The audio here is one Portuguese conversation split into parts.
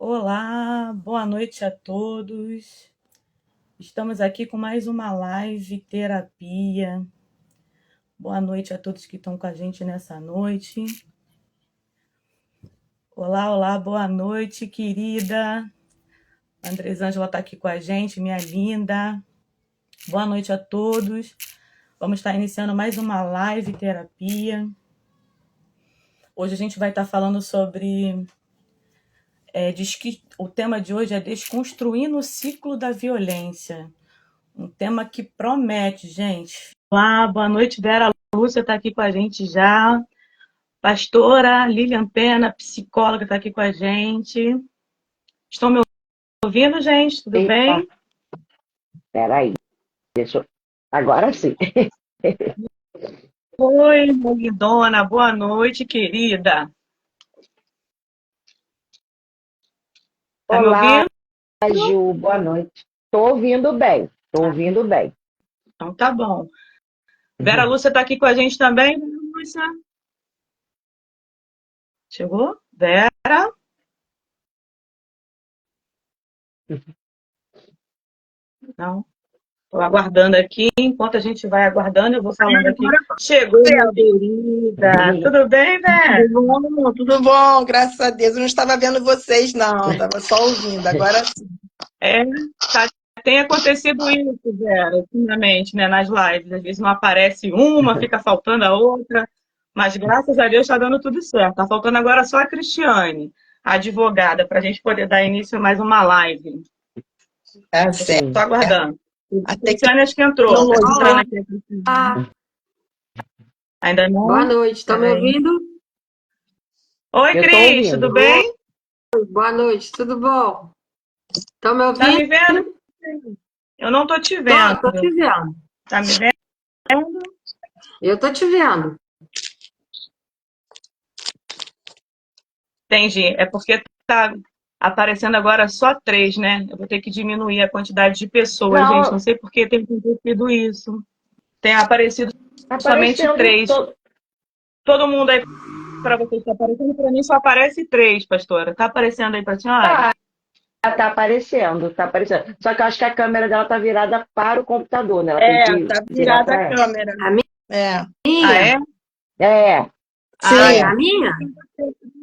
Olá, boa noite a todos. Estamos aqui com mais uma live terapia. Boa noite a todos que estão com a gente nessa noite. Olá, olá, boa noite, querida. A Andresângela está aqui com a gente, minha linda. Boa noite a todos. Vamos estar iniciando mais uma live terapia. Hoje a gente vai estar falando sobre... diz que o tema de hoje é desconstruindo o ciclo da violência. Um tema que promete, gente. Olá, boa noite, Vera Lúcia está aqui com a gente já. Pastora Lilian Pena, psicóloga, está aqui com a gente. Estão me ouvindo, gente? Tudo Eita, bem? peraí, deixa eu... Agora sim. Oi, minha lindona, boa noite, querida. Tá me Olá, ouvindo? Ju, boa noite. Tô ouvindo bem, tô ouvindo bem. Então tá bom. Vera Lúcia está aqui com a gente também, Vera Lúcia? Chegou? Vera? Não. Estou aguardando aqui. Enquanto a gente vai aguardando, eu vou falando aqui. Chegou, minha querida. Tudo bem, Vera? Tudo bom, graças a Deus. Eu não estava vendo vocês, não. Estava só ouvindo. Agora sim. Tem acontecido isso, Vera, ultimamente, né, nas lives. Às vezes não aparece uma, fica faltando a outra. Mas graças a Deus está dando tudo certo. Está faltando agora só a Cristiane, a advogada, para a gente poder dar início a mais uma live. Tá certo. Estou aguardando. A Até que Cristiane acho que entrou. Tá entrando aqui. Ainda não? Boa noite, estão me ouvindo? Oi, Eu tô Cris, ouvindo. tudo bem? Boa noite, tudo bom? Estão me Tá me ouvindo? vendo? Eu não tô te vendo. Tô te vendo. Tá me vendo? Eu tô te vendo. Entendi. É porque tá aparecendo agora só 3, né? Eu vou ter que diminuir a quantidade de pessoas, Não. gente. Não sei por que tem acontecido isso. Tem aparecido somente Aparecendo 3. Todo mundo aí para vocês está aparecendo, para mim só aparece 3, pastora. Tá aparecendo aí para a senhora? Tá aparecendo, tá aparecendo. Só que eu acho que a câmera dela tá virada para o computador, né? Ela tem que tá virar virada pra a ela. câmera. A minha? É. Ah, Minha? é? É, Sim. A minha?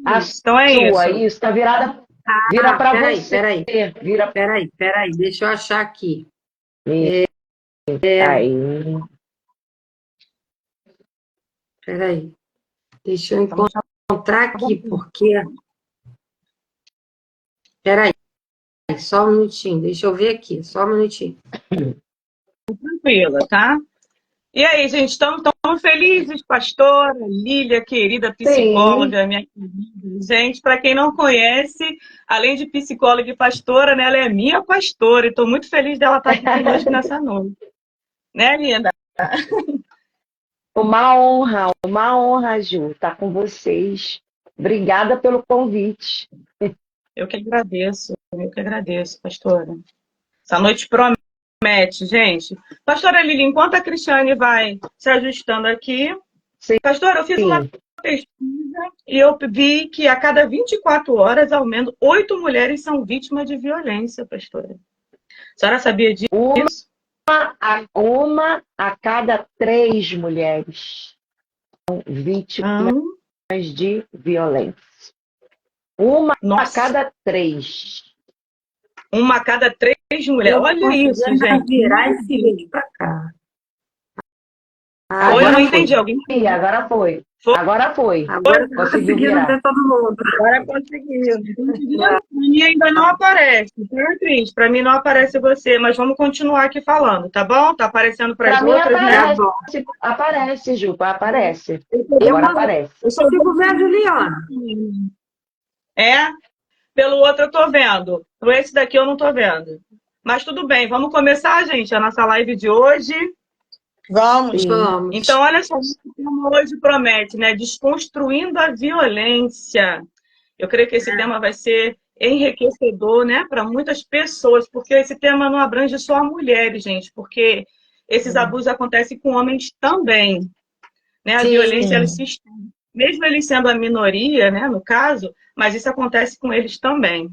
a Então é sua, isso. isso, tá virada. Vira pra peraí, você. peraí. Vira Peraí, deixa eu achar aqui. aí. Peraí. Deixa eu encontrar aqui, porque... Peraí, só um minutinho. Deixa eu ver aqui, só um minutinho. Tranquila, tá? E aí, gente, estamos felizes, pastora, Lília, querida psicóloga, minha querida. Gente, para quem não conhece, além de psicóloga e pastora, né, ela é minha pastora, e estou muito feliz dela estar aqui conosco nessa noite. Né, linda? Uma honra, Ju, estar com vocês. Obrigada pelo convite. Eu que agradeço, pastora. Essa noite promete, gente. Pastora Lília, enquanto a Cristiane vai se ajustando aqui, Sim. pastora, eu fiz uma pesquisa e eu vi que a cada 24 horas, ao menos, 8 mulheres são vítimas de violência, pastora. A senhora sabia disso? Uma a cada 3 mulheres são vítimas de violência. Uma a cada 3. Uma a cada 3 mulheres. Olha isso, gente. Virar esse vídeo pra cá. Oi, eu não entendi. Alguém? Agora foi. Agora foi. Agora conseguiram ver todo mundo. Agora conseguiu. Para mim ainda não aparece, tá, Cris? Para mim não aparece você, mas vamos continuar aqui falando, tá bom? Tá aparecendo para as outras, aparece, né? Aparece, Ju, aparece. Agora aparece. Eu só fico vendo a Juliana. É? Pelo outro eu tô vendo. Por esse daqui eu não tô vendo. Mas tudo bem, vamos começar, gente, a nossa live de hoje. Vamos. Então, olha só, o tema hoje promete, né? Desconstruindo a violência. Eu creio que esse tema vai ser enriquecedor, né, para muitas pessoas, porque esse tema não abrange só mulheres, gente, porque esses abusos acontecem com homens também, né? A violência, ela se estende, mesmo eles sendo a minoria, né, no caso, mas isso acontece com eles também.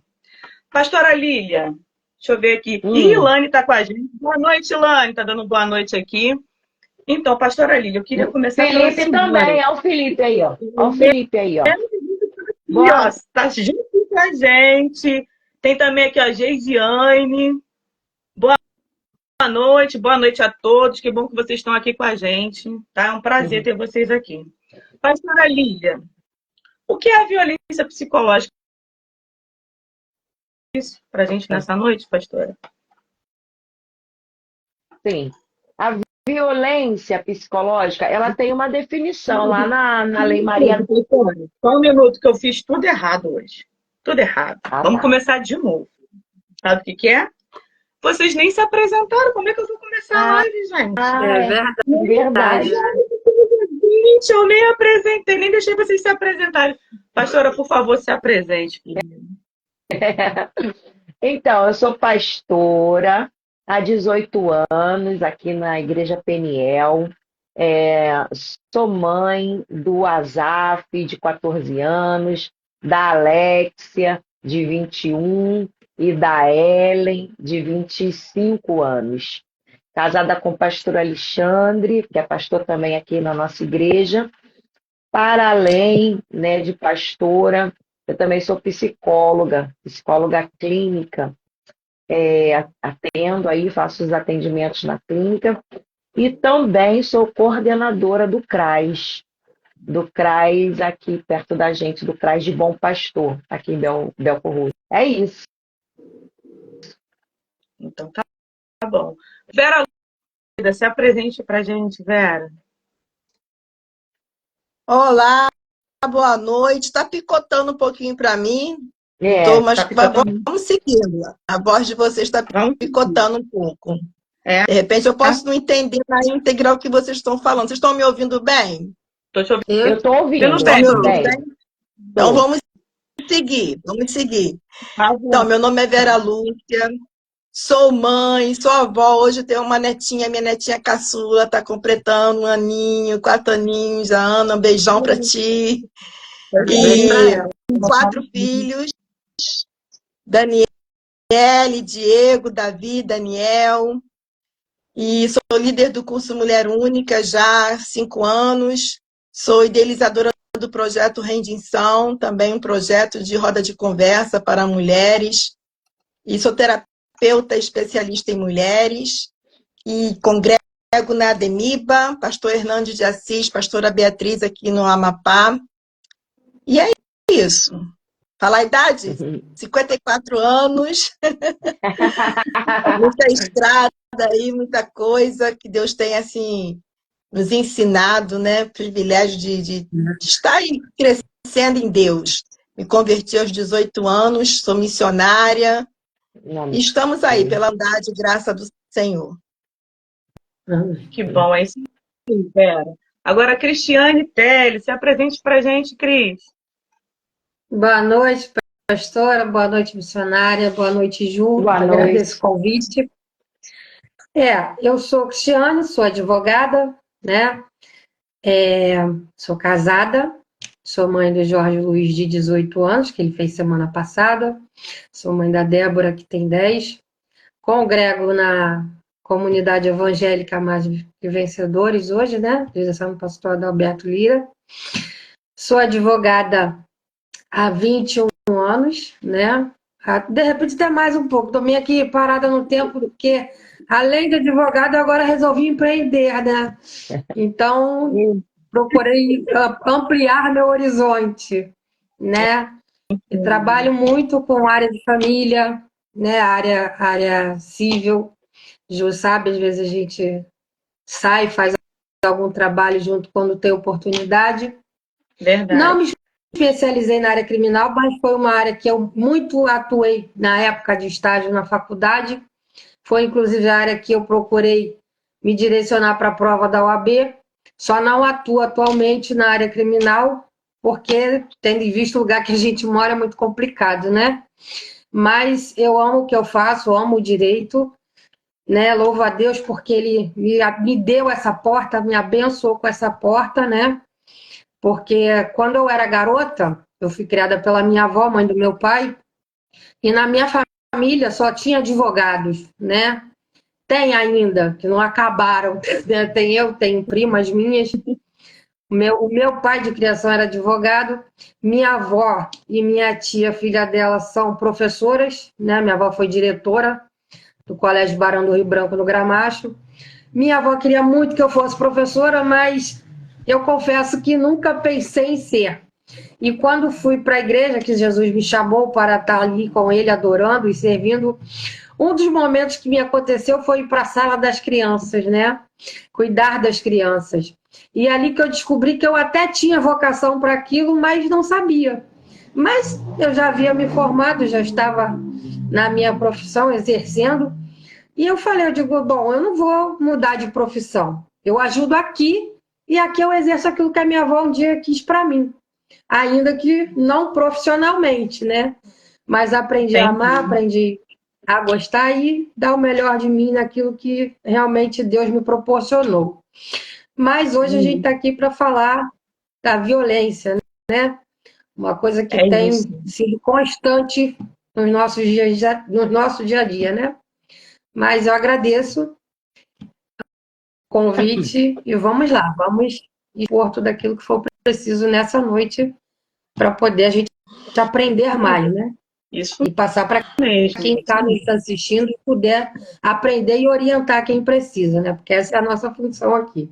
Pastora Lília, deixa eu ver aqui. Ih, Hum. Ilane está com a gente. Boa noite, Ilane. Está dando boa noite aqui. Então, Pastora Lília, eu queria começar pela Felipe senhora. também, olha o Felipe aí, ó. Olha o Felipe aí, ó. E, ó, Boa, está junto com a gente. Tem também aqui a Geisiane. Boa noite a todos. Que bom que vocês estão aqui com a gente. Tá? É um prazer ter vocês aqui. Pastora Lília, o que é a violência psicológica? Isso para a gente nessa noite, pastora? sim. A violência psicológica, ela tem uma definição lá na Lei Maria. Só um minuto que eu fiz tudo errado hoje. Tudo errado. Ah, Vamos tá. começar de novo. Sabe o que é? Vocês nem se apresentaram. Como é que eu vou começar a live, gente? É verdade. Verdade. Gente, eu nem apresentei, nem deixei vocês se apresentarem. Pastora, por favor, se apresente. Então, eu sou pastora há 18 anos aqui na Igreja Peniel. Sou mãe do Azaf, de 14 anos, da Alexia, de 21, e da Ellen, de 25 anos. Casada com o pastor Alexandre, que é pastor também aqui na nossa igreja. Para além, né, de pastora, eu também sou psicóloga clínica, atendo aí, faço os atendimentos na clínica, e também sou coordenadora do CRAS aqui perto da gente, do CRAS de Bom Pastor, aqui em Belco Roxo. É isso. Então tá bom. Vera Lúcia, se apresente pra gente, Vera. Olá, boa noite. Está picotando um pouquinho para mim, mas Tá picotando. vamos seguindo. A voz de vocês está Vamos? picotando um pouco. É. De repente eu posso não entender na íntegra o que vocês estão falando. Vocês estão me ouvindo bem? Tô te ouvindo. Eu estou ouvindo. Estão me ouvindo bem. bem? Então vamos seguir. Tá Então, bom. meu nome é Vera Lúcia, sou mãe, sou avó. Hoje eu tenho uma netinha, minha netinha caçula, está completando 1 aninho, 4 aninhos. A Ana, um beijão para ti. Beijo pra E ela. 4 filhos, Daniele, Diego, Davi, Daniel. E sou líder do curso Mulher Única já há 5 anos. Sou idealizadora do projeto Rendição, também um projeto de roda de conversa para mulheres. E sou terapeuta especialista em mulheres. E congrego na Ademiba, pastor Hernandes de Assis, pastora Beatriz aqui no Amapá. E é isso. Falar a idade? 54 anos. Muita estrada aí, muita coisa que Deus tem, assim, nos ensinado, né? Privilégio de estar aí crescendo em Deus. Me converti aos 18 anos, sou missionária. E estamos aí, pela bondade e graça do Senhor. Que bom, é isso aí, Vera. Agora, Cristiane Telles, se apresente pra gente, Cris. Boa noite, pastora. Boa noite, missionária. Boa noite, Ju. Boa noite. Agradeço o convite. Eu sou Cristiane, sou advogada, né? Sou casada, sou mãe do Jorge Luiz, de 18 anos, que ele fez semana passada. Sou mãe da Débora, que tem 10. Congrego na comunidade evangélica Mais que Vencedores hoje, né? Direção do pastor Adalberto Lira. Sou advogada há 21 anos, né? De repente até mais um pouco. Estou meio aqui parada no tempo, porque além de advogada, agora resolvi empreender, né? Então, procurei ampliar meu horizonte, né? Eu trabalho muito com área de família, né? Área civil. Ju sabe, às vezes a gente sai, faz algum trabalho junto quando tem oportunidade. Verdade. Não me especializei na área criminal, mas foi uma área que eu muito atuei na época de estágio na faculdade. Foi, inclusive, a área que eu procurei me direcionar para a prova da OAB. Só não atuo atualmente na área criminal, porque, tendo em vista o lugar que a gente mora, é muito complicado, né? Mas eu amo o que eu faço, amo o direito, né? Louvo a Deus porque Ele me deu essa porta, me abençoou com essa porta, né? Porque quando eu era garota, eu fui criada pela minha avó, mãe do meu pai, E na minha família só tinha advogados, né? Tem ainda, que não acabaram. Tenho primas minhas. O meu pai de criação era advogado, minha avó e minha tia, filha dela, são professoras, né? Minha avó foi diretora do Colégio Barão do Rio Branco, no Gramacho. Minha avó queria muito que eu fosse professora, mas eu confesso que nunca pensei em ser. E quando fui para a igreja, que Jesus me chamou para estar ali com ele, adorando e servindo, um dos momentos que me aconteceu foi ir para a sala das crianças, né? Cuidar das crianças. E é ali que eu descobri que eu até tinha vocação para aquilo, mas não sabia. Mas eu já havia me formado, já estava na minha profissão, exercendo. E eu digo, bom, eu não vou mudar de profissão. Eu ajudo aqui e aqui eu exerço aquilo que a minha avó um dia quis para mim. Ainda que não profissionalmente, né? Mas aprendi a amar, aprendi a gostar e dar o melhor de mim naquilo que realmente Deus me proporcionou. Mas hoje a gente está aqui para falar da violência, né? Uma coisa que tem sido constante nos nossos dias, no nosso dia a dia, né? Mas eu agradeço o convite e vamos lá, vamos expor tudo aquilo que for preciso nessa noite para poder a gente aprender mais, né? Isso E passar para mesmo. quem está nos assistindo e puder aprender e orientar quem precisa, né? Porque essa é a nossa função aqui.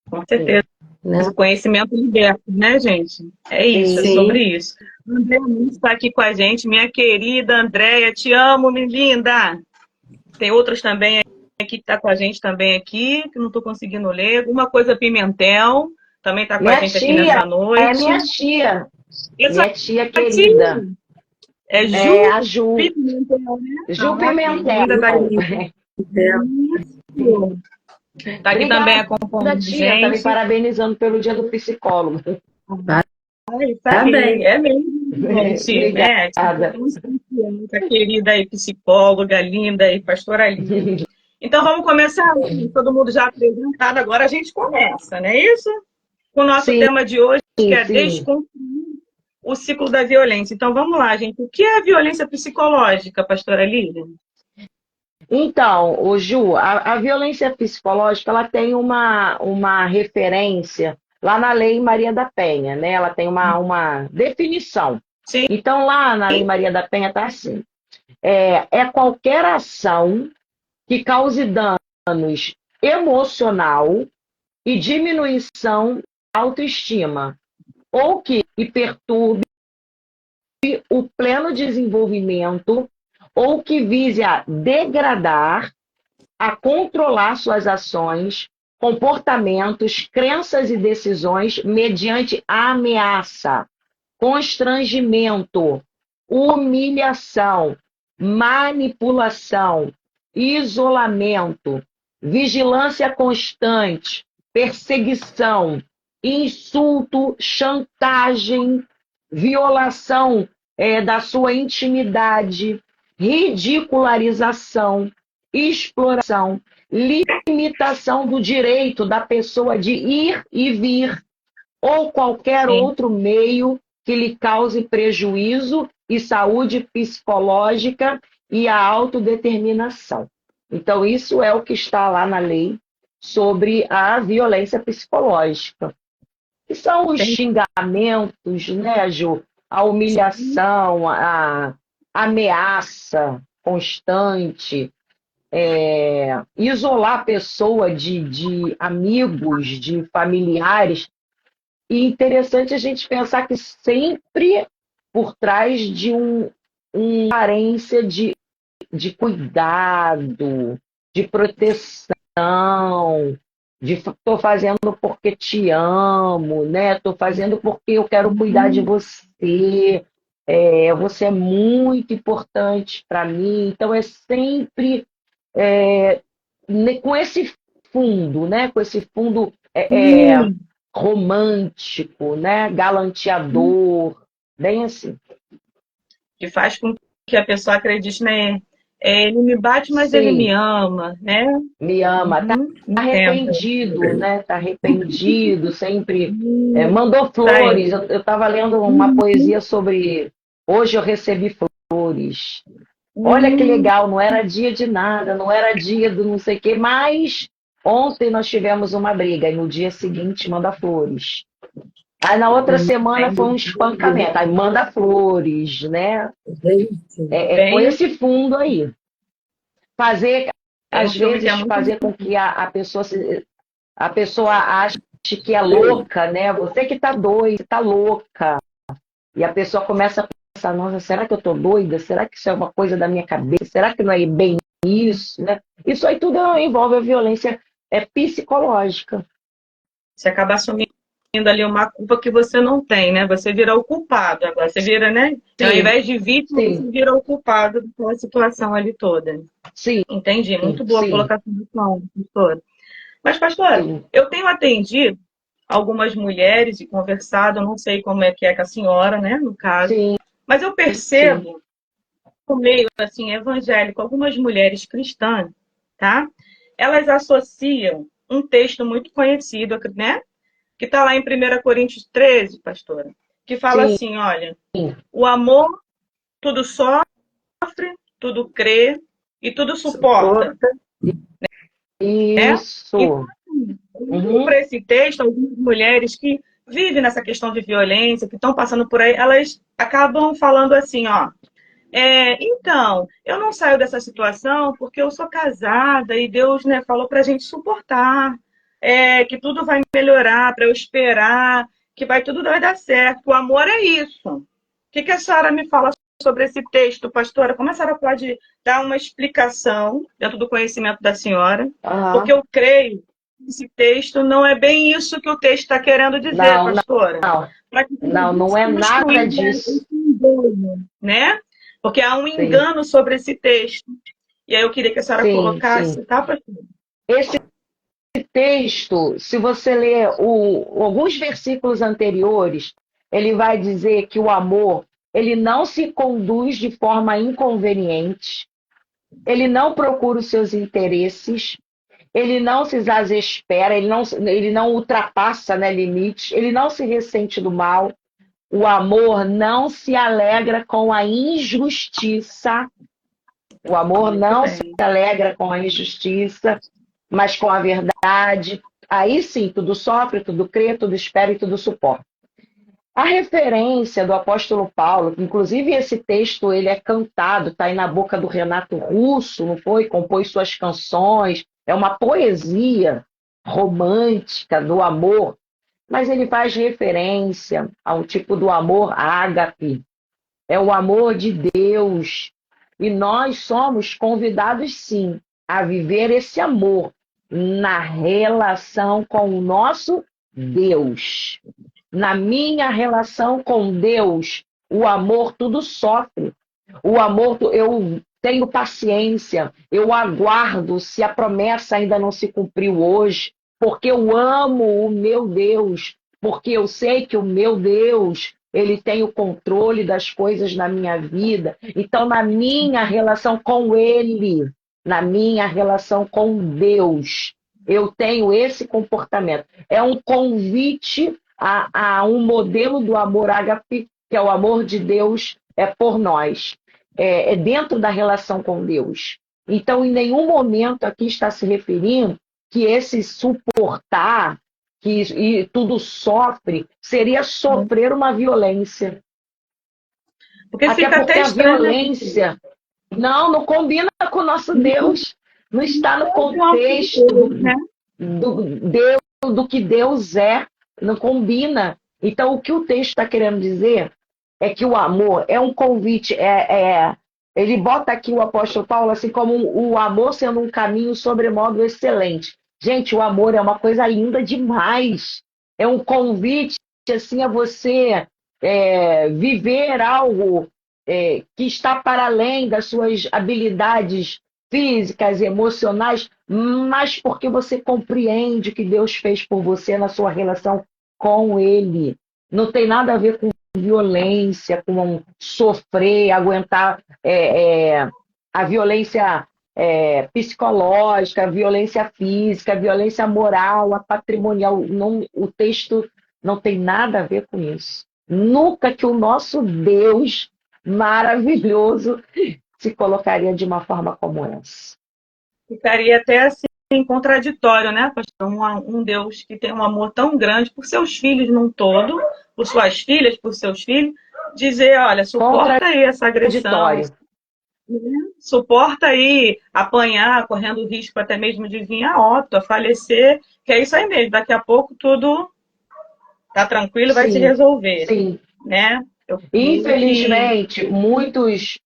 Com certeza. Né? O conhecimento liberta, né, gente? É isso, Sim. é sobre isso. Andréia está aqui com a gente, minha querida Andréia, te amo, minha linda. Tem outras também aqui que está com a gente também aqui, que não estou conseguindo ler. Uma coisa Pimentel, também está com a gente aqui nessa noite. É minha tia. Minha tia tia. querida. É Ju É a Ju. Pimentel, né? Ju Pimentel. Está aqui também acompanhando a tia, gente. tá me parabenizando pelo dia do psicólogo. Também. É mesmo, gente. Obrigada. A querida aí, psicóloga linda e pastora linda. Então vamos começar, todo mundo já apresentado, agora a gente começa, não é isso? Com o nosso tema de hoje, que é desconstruir o ciclo da violência. Então vamos lá, gente. O que é a violência psicológica, pastora Lívia? Então, Ju, a violência psicológica ela tem uma referência lá na Lei Maria da Penha, né? Ela tem uma definição. Sim. Então, lá na Lei Maria da Penha está assim: é qualquer ação que cause danos emocional e diminuição da autoestima, ou que perturbe o pleno desenvolvimento, ou que vise a degradar, a controlar suas ações, comportamentos, crenças e decisões mediante ameaça, constrangimento, humilhação, manipulação, isolamento, vigilância constante, perseguição, insulto, chantagem, violação da sua intimidade, ridicularização, exploração, limitação do direito da pessoa de ir e vir, ou qualquer outro meio que lhe cause prejuízo e saúde psicológica e a autodeterminação. Então, isso é o que está lá na lei sobre a violência psicológica. Que são os xingamentos, né, Ju? A humilhação, a ameaça constante, isolar a pessoa de amigos, de familiares. E interessante a gente pensar que sempre por trás de uma carência de cuidado, de proteção, de estou fazendo porque te amo, né? Estou fazendo porque eu quero cuidar de você. Você é muito importante para mim. Então é sempre com esse fundo, né? Com esse fundo romântico, né? Galanteador, bem assim. Que faz com que a pessoa acredite, né? Ele me bate, mas Sim. ele me ama, né? Me ama, tá arrependido, né? Tá arrependido, sempre mandou flores. Eu estava lendo uma poesia sobre hoje eu recebi flores. Olha que legal, não era dia de nada, não era dia do não sei o quê, mas ontem nós tivemos uma briga e no dia seguinte manda flores. Aí na outra semana foi um espancamento, aí manda flores, né? Foi esse fundo aí. Fazer, Tem um às filme que é vezes, muito fazer com que a pessoa ache que é louca, né? Você que tá doida, tá louca. E a pessoa começa a pensar, nossa, será que eu tô doida? Será que isso é uma coisa da minha cabeça? Será que não é bem isso, né? Isso aí tudo envolve a violência psicológica. Você acaba assumindo ali uma culpa que você não tem, né? Você vira o culpado agora. Você vira, né? Então, ao invés de vítima, você vira o culpado daquela situação ali toda. Sim. Entendi. Muito boa a Sim. colocação do pastora. Mas, pastora, eu tenho atendido algumas mulheres e conversado, eu não sei como é que é com a senhora, né, no caso, Sim. mas eu percebo, no meio, assim, evangélico, algumas mulheres cristãs, tá? Elas associam um texto muito conhecido, né? Que está lá em 1 Coríntios 13, pastora, que fala assim, olha, o amor tudo sofre, tudo crê e tudo suporta. Isso. Para esse texto, algumas mulheres que vivem nessa questão de violência, que estão passando por aí, elas acabam falando assim, ó, então, eu não saio dessa situação porque eu sou casada e Deus, né, falou para a gente suportar, que tudo vai melhorar, para eu esperar, que tudo vai dar certo. O amor é isso. O que a senhora me fala sobre esse texto, pastora? Como a senhora pode dar uma explicação dentro do conhecimento da senhora? Porque eu creio que esse texto não é bem isso que o texto está querendo dizer, pastora. Não é nada disso. Né? Porque há um engano sobre esse texto. E aí eu queria que a senhora colocasse, tá, pastor? Esse texto, se você ler alguns versículos anteriores, ele vai dizer que o amor, ele não se conduz de forma inconveniente, ele não procura os seus interesses, ele não se exaspera, ele não ultrapassa, né, limites, ele não se ressente do mal. O amor não se alegra com a injustiça. O amor não se alegra com a injustiça, mas com a verdade. Aí sim, tudo sofre, tudo crê, tudo espera e tudo suporta. A referência do apóstolo Paulo, inclusive esse texto ele é cantado, está aí na boca do Renato Russo, não foi? Compôs suas canções, é uma poesia romântica do amor, mas ele faz referência ao tipo do amor ágape, é o amor de Deus. E nós somos convidados, sim, a viver esse amor na relação com o nosso Deus. Na minha relação com Deus, o amor tudo sofre. O amor, eu tenho paciência, eu aguardo se a promessa ainda não se cumpriu hoje, porque eu amo o meu Deus, porque eu sei que o meu Deus, ele tem o controle das coisas na minha vida. Então, na minha relação com ele, na minha relação com Deus, eu tenho esse comportamento. É um convite a um modelo do amor ágape, que é o amor de Deus por nós. É dentro da relação com Deus. Então, em nenhum momento aqui está se referindo que esse suportar, e tudo sofre, seria sofrer uma violência. Porque até fica porque até a violência não combina com o nosso Deus. Não está no contexto do que Deus é. Não combina. Então, o que o texto está querendo dizer é que o amor é um convite. Ele bota aqui o apóstolo Paulo assim como o amor sendo um caminho sobremodo excelente. Gente, o amor é uma coisa linda demais. É um convite assim, a você viver algo que está para além das suas habilidades físicas, emocionais, mas porque você compreende o que Deus fez por você na sua relação com Ele. Não tem nada a ver com violência, com sofrer, aguentar a violência psicológica, a violência física, a violência moral, a patrimonial. Não, o texto não tem nada a ver com isso. Nunca que o nosso Deus maravilhoso se colocaria de uma forma como essa. Ficaria até assim contraditório, né, pastor? Um Deus que tem um amor tão grande por seus filhos num todo, por suas filhas, por seus filhos, dizer, olha, suporta aí essa agressão, Contraditório. suporta aí apanhar, correndo risco até mesmo de vir a óbito, a falecer, que é isso aí mesmo, daqui a pouco tudo tá tranquilo, vai se Sim, resolver, sim. né? Eu creio que Infelizmente, muitos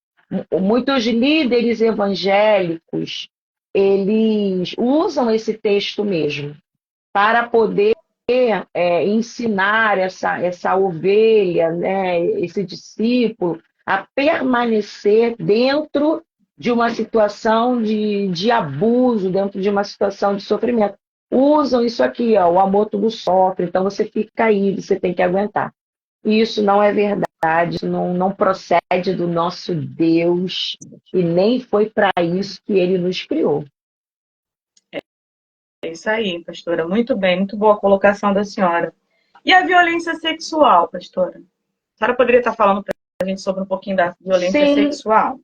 líderes evangélicos, eles usam esse texto mesmo para poder ensinar essa ovelha, né, esse discípulo, a permanecer dentro de uma situação de abuso, dentro de uma situação de sofrimento. Usam isso aqui, ó, o amor tudo sofre, então você fica aí, você tem que aguentar. E isso não é verdade, isso não procede do nosso Deus, e nem foi para isso que ele nos criou. é isso aí, pastora. Muito bem, muito boa a colocação da senhora. E a violência sexual, pastora? A senhora poderia estar falando para a gente sobre um pouquinho da violência Sim, sexual?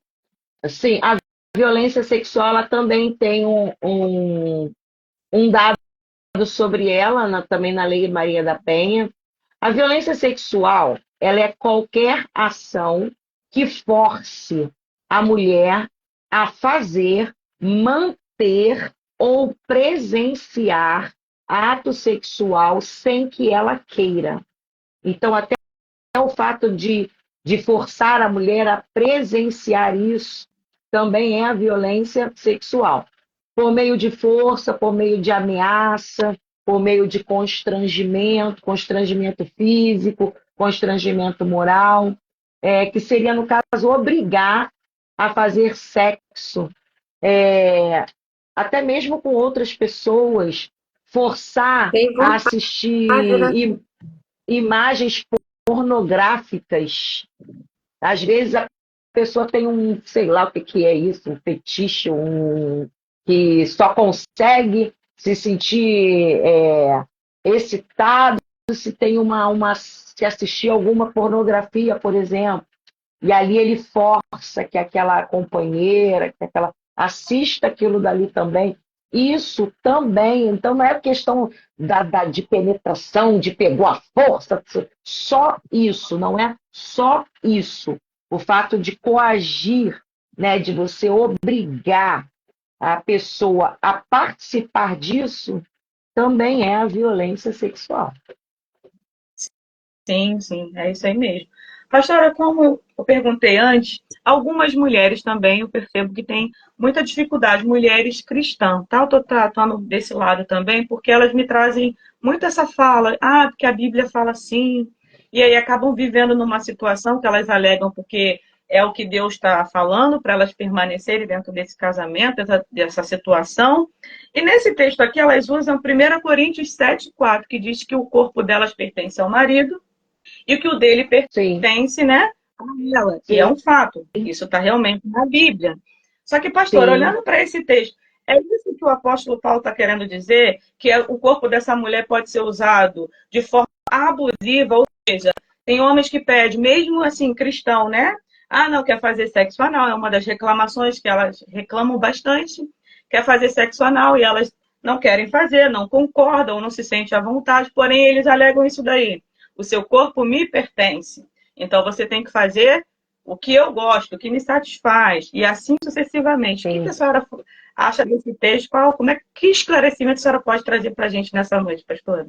sim, a violência sexual ela também tem um dado sobre ela, também na Lei Maria da Penha. A violência sexual, ela é qualquer ação que force a mulher a fazer, manter ou presenciar ato sexual sem que ela queira. Então, até o fato de forçar a mulher a presenciar isso também é a violência sexual. Por meio de força, por meio de ameaça, por meio de constrangimento, constrangimento físico, constrangimento moral, que seria, no caso, obrigar a fazer sexo, é, até mesmo com outras pessoas, forçar Tem a vontade, né? assistir imagens pornográficas. Às vezes a pessoa tem sei lá o que que é isso, um fetiche, que só consegue se sentir excitado se tem se assistir alguma pornografia, por exemplo. E ali ele força que aquela companheira, que aquela assista aquilo dali também. Isso também, então não é questão de penetração, de pegou a força, só isso, não é só isso. O fato de coagir, né, de você obrigar a pessoa a participar disso, também é a violência sexual. Sim, sim, é isso aí mesmo. Pastora, como eu perguntei antes, algumas mulheres também eu percebo que têm muita dificuldade, mulheres cristãs, tá? Eu estou tratando desse lado também, porque elas me trazem muito essa fala, porque a Bíblia fala assim, e aí acabam vivendo numa situação que elas alegam porque é o que Deus está falando para elas permanecerem dentro desse casamento, dessa situação. E nesse texto aqui, elas usam 1 Coríntios 7,4, que diz que o corpo delas pertence ao marido e que o dele Sim, pertence, né, a ela. E é sim, um fato. Isso está realmente na Bíblia. Só que, pastor, sim, olhando para esse texto, é isso que o apóstolo Paulo está querendo dizer, que o corpo dessa mulher pode ser usado de forma abusiva, ou seja, tem homens que pedem, mesmo assim, cristão, né? Não quer fazer sexo anal, é uma das reclamações que elas reclamam bastante, quer fazer sexo anal e elas não querem fazer, não concordam, não se sentem à vontade, porém eles alegam isso daí. O seu corpo me pertence. Então você tem que fazer o que eu gosto, o que me satisfaz, e assim sucessivamente. O que a sim. senhora acha desse texto? Que esclarecimento a senhora pode trazer para a gente nessa noite, pastora?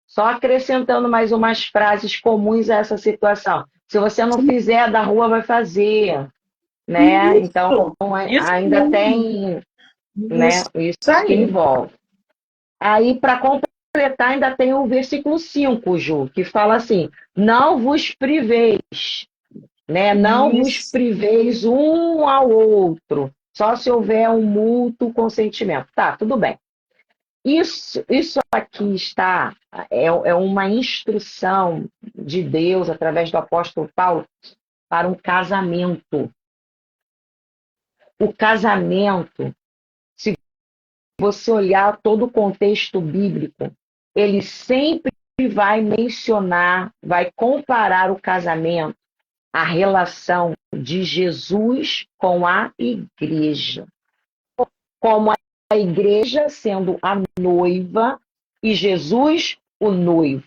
Só acrescentando mais umas frases comuns a essa situação. Se você não Sim. fizer, da rua vai fazer, né? Então, Isso, isso ainda mesmo. tem, né, Isso isso que aí. envolve. Aí, para completar, ainda tem o versículo 5, Ju, que fala assim: não vos priveis, né? Não vos Isso. priveis um ao outro, só se houver um mútuo consentimento. Tá, tudo bem. Isso aqui é uma instrução de Deus, através do apóstolo Paulo, para um casamento. O casamento, se você olhar todo o contexto bíblico, ele sempre vai mencionar, vai comparar o casamento a relação de Jesus com a igreja. Como a igreja sendo a noiva e Jesus o noivo.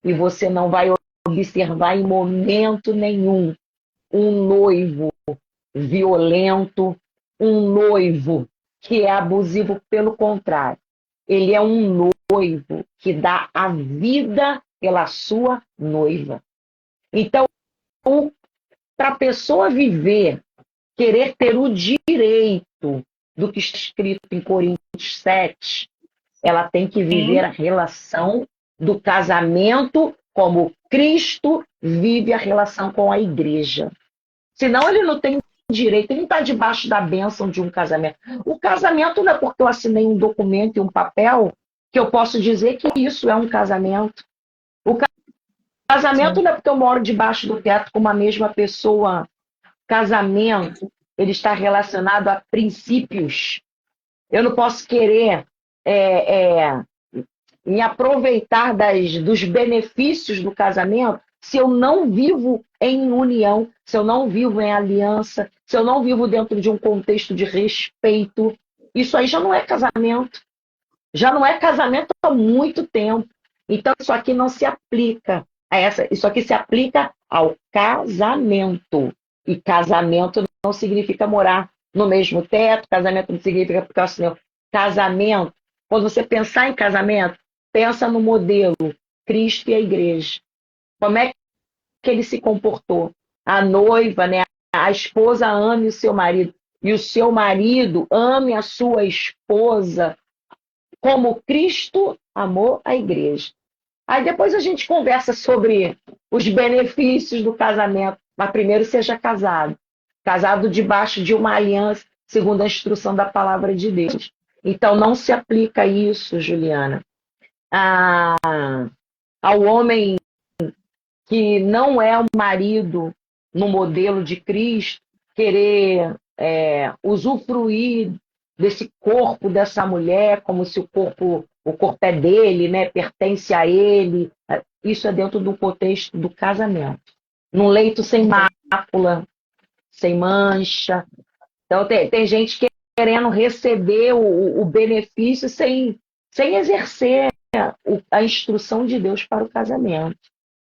E você não vai observar em momento nenhum um noivo violento, um noivo que é abusivo, pelo contrário. Ele é um noivo que dá a vida pela sua noiva. Então, para a pessoa viver, querer ter o direito do que está escrito em Coríntios 7, ela tem que viver a relação do casamento como Cristo vive a relação com a igreja. Senão ele não tem direito, ele não está debaixo da bênção de um casamento. O casamento não é porque eu assinei um documento e um papel que eu posso dizer que isso é um casamento. O casamento não é porque eu moro debaixo do teto com uma mesma pessoa. Casamento, ele está relacionado a princípios. Eu não posso querer me aproveitar dos benefícios do casamento se eu não vivo em união, se eu não vivo em aliança, se eu não vivo dentro de um contexto de respeito. Isso aí já não é casamento. Já não é casamento há muito tempo. Então, isso aqui não se aplica a essa. Isso aqui se aplica ao casamento. E casamento não significa morar no mesmo teto, casamento não significa ficar assim, não. Casamento, quando você pensar em casamento, pensa no modelo Cristo e a igreja. Como é que ele se comportou? A noiva, né? A esposa ame o seu marido. E o seu marido ame a sua esposa como Cristo amou a igreja. Aí depois a gente conversa sobre os benefícios do casamento. Mas primeiro seja casado. Casado debaixo de uma aliança, segundo a instrução da palavra de Deus. Então não se aplica isso, Juliana, ao homem que não é o marido no modelo de Cristo, querer usufruir desse corpo dessa mulher, como se o corpo é dele, né, pertence a ele. Isso é dentro do contexto do casamento. Num leito sem mácula, sem mancha. Então tem gente querendo receber o benefício sem exercer a instrução de Deus para o casamento.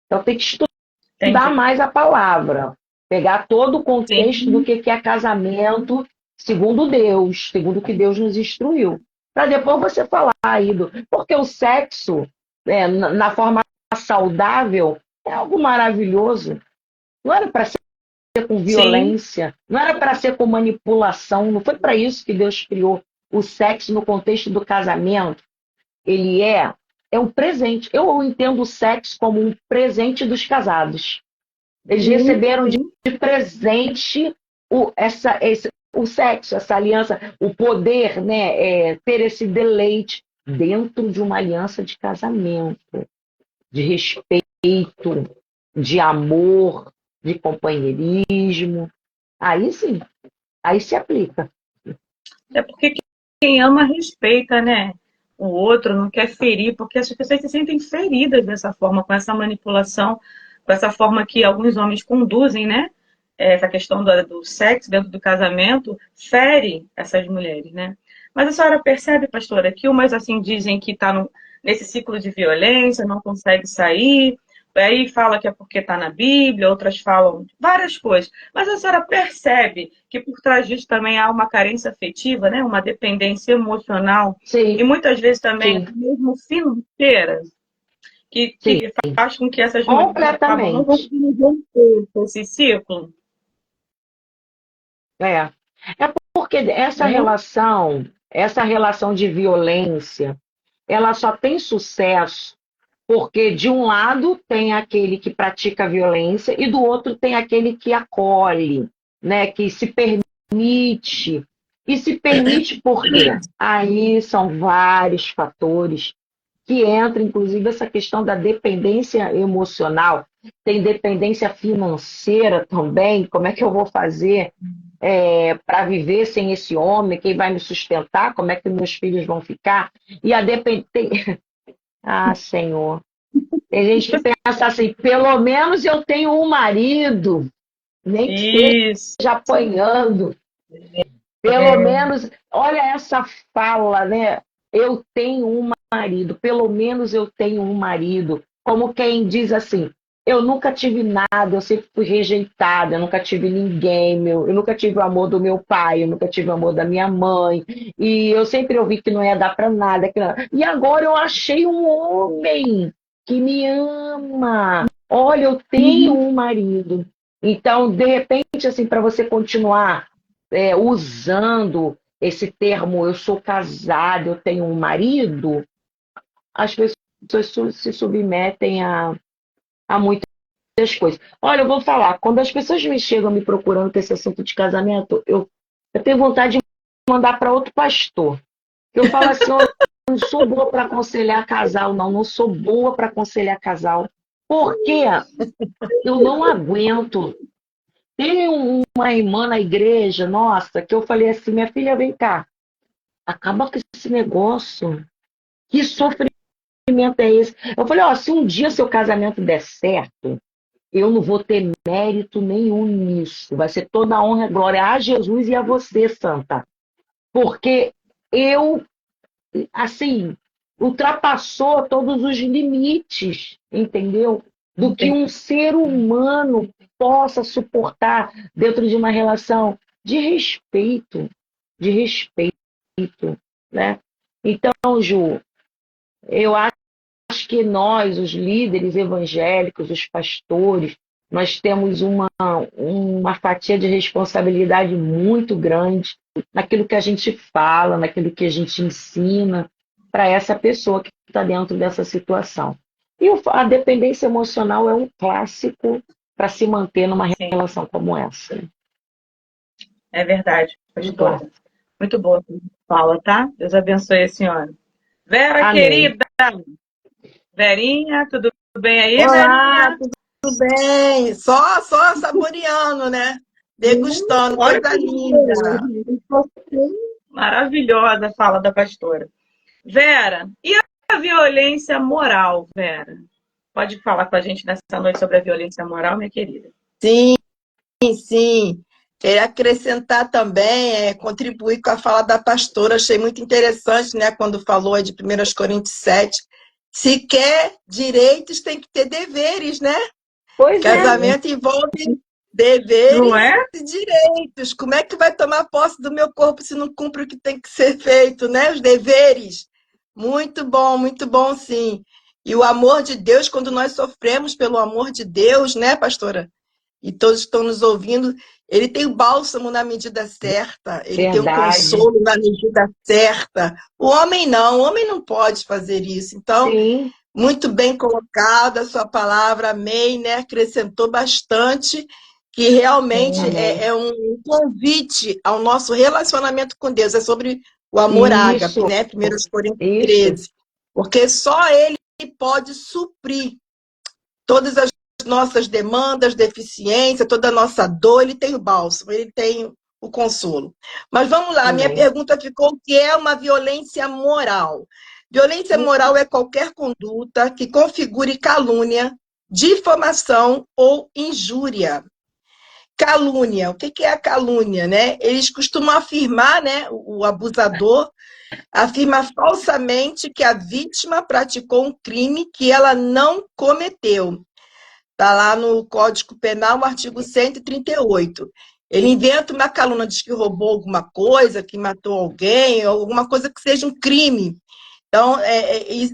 Então tem que estudar mais a palavra, pegar todo o contexto do que é casamento segundo Deus, segundo o que Deus nos instruiu. Para depois você falar aí porque o sexo, na forma saudável, é algo maravilhoso. Não era para ser com violência, não era para ser com manipulação, não foi para isso que Deus criou o sexo no contexto do casamento. Ele é um presente. Eu entendo o sexo como um presente dos casados. Eles receberam de presente o sexo, essa aliança, o poder, né, ter esse deleite dentro de uma aliança de casamento, de respeito, de amor, de companheirismo. Aí sim, aí se aplica. É porque quem ama respeita, né? O outro não quer ferir, porque as pessoas se sentem feridas dessa forma, com essa manipulação, com essa forma que alguns homens conduzem, né? Essa questão do sexo dentro do casamento fere essas mulheres, né? Mas a senhora percebe, pastora, que umas assim dizem que está nesse ciclo de violência, não consegue sair, aí fala que é porque está na Bíblia, outras falam várias coisas. Mas a senhora percebe que por trás disso também há uma carência afetiva, né? Uma dependência emocional, Sim. e muitas vezes também mesmo financeira, que faz com que essas mulheres acabam não conseguindo romper esse ciclo. É porque essa relação de violência, ela só tem sucesso porque de um lado tem aquele que pratica violência e do outro tem aquele que acolhe, né, que se permite. E se permite por quê? Aí são vários fatores que entram, inclusive essa questão da dependência emocional. Tem dependência financeira também. Como é que eu vou fazer para viver sem esse homem? Quem vai me sustentar? Como é que meus filhos vão ficar? E a dependência... Ah, Senhor. Tem gente que pensa assim, pelo menos eu tenho um marido. nem que Isso. esteja apanhando. Pelo menos, olha essa fala, né? Eu tenho um marido, pelo menos eu tenho um marido. Como quem diz assim, eu nunca tive nada, eu sempre fui rejeitada, eu nunca tive ninguém, eu nunca tive o amor do meu pai, eu nunca tive o amor da minha mãe, e eu sempre ouvi que não ia dar para nada. E agora eu achei um homem que me ama. Olha, eu tenho um marido. Então, de repente, assim, para você continuar usando esse termo, eu sou casada, eu tenho um marido, as pessoas se submetem a muitas coisas. Olha, eu vou falar, quando as pessoas me chegam me procurando com esse assunto de casamento, eu tenho vontade de mandar para outro pastor. Eu falo assim, eu não sou boa para aconselhar casal, não, não sou boa para aconselhar casal, porque eu não aguento. Tem uma irmã na igreja, nossa, que eu falei assim, minha filha, vem cá, acaba com esse negócio. Que sofrimento é esse? Eu falei, ó, se um dia seu casamento der certo, eu não vou ter mérito nenhum nisso. Vai ser toda a honra e glória a Jesus e a você, Santa. Porque eu, assim, ultrapassou todos os limites, entendeu? Do que um ser humano possa suportar dentro de uma relação de respeito, né? Então, Ju, eu acho que nós, os líderes evangélicos, os pastores, nós temos uma fatia de responsabilidade muito grande naquilo que a gente fala, naquilo que a gente ensina para essa pessoa que está dentro dessa situação. E a dependência emocional é um clássico para se manter numa Sim, relação como essa. é verdade, Então, pastora. Muito boa fala, tá? Deus abençoe a senhora. Vera, amém. querida. Verinha, tudo bem aí, Olá, Verinha? tudo bem? Só saboreando, né? Degustando, Olha coisa que linda. maravilhosa a fala da pastora. Vera, e a violência moral, Vera? Pode falar com a gente nessa noite sobre a violência moral, minha querida? Sim, sim. Queria acrescentar também, contribuir com a fala da pastora. Achei muito interessante, né, quando falou aí de 1 Coríntios 7. Se quer direitos, tem que ter deveres, né? Pois é, Casamento envolve Não deveres é? e direitos. Como é que vai tomar posse do meu corpo se não cumpre o que tem que ser feito, né? Os deveres. Muito bom, sim. E o amor de Deus, quando nós sofremos pelo amor de Deus, né, pastora? E todos estão nos ouvindo, ele tem o bálsamo na medida certa, ele tem um verdade. consolo na medida certa. O homem não pode fazer isso. Então, Sim, muito bem colocada a sua palavra, amém, né? Acrescentou bastante, que realmente amém. é um convite ao nosso relacionamento com Deus. É sobre o amor ágape, Isso, né? 1 Coríntios isso. 13. Porque só Ele pode suprir todas as nossas demandas, deficiência, toda a nossa dor. Ele tem o bálsamo, ele tem o consolo. Mas vamos lá, a minha Amém. pergunta ficou: o que é uma violência moral? Violência moral é qualquer conduta que configure calúnia, difamação ou injúria. Calúnia, o que é a calúnia, né? Eles costumam afirmar, né, o abusador afirma falsamente que a vítima praticou um crime que ela não cometeu. Está lá no Código Penal, o artigo 138. Ele inventa uma calúnia, diz que roubou alguma coisa, que matou alguém, ou alguma coisa que seja um crime. Então,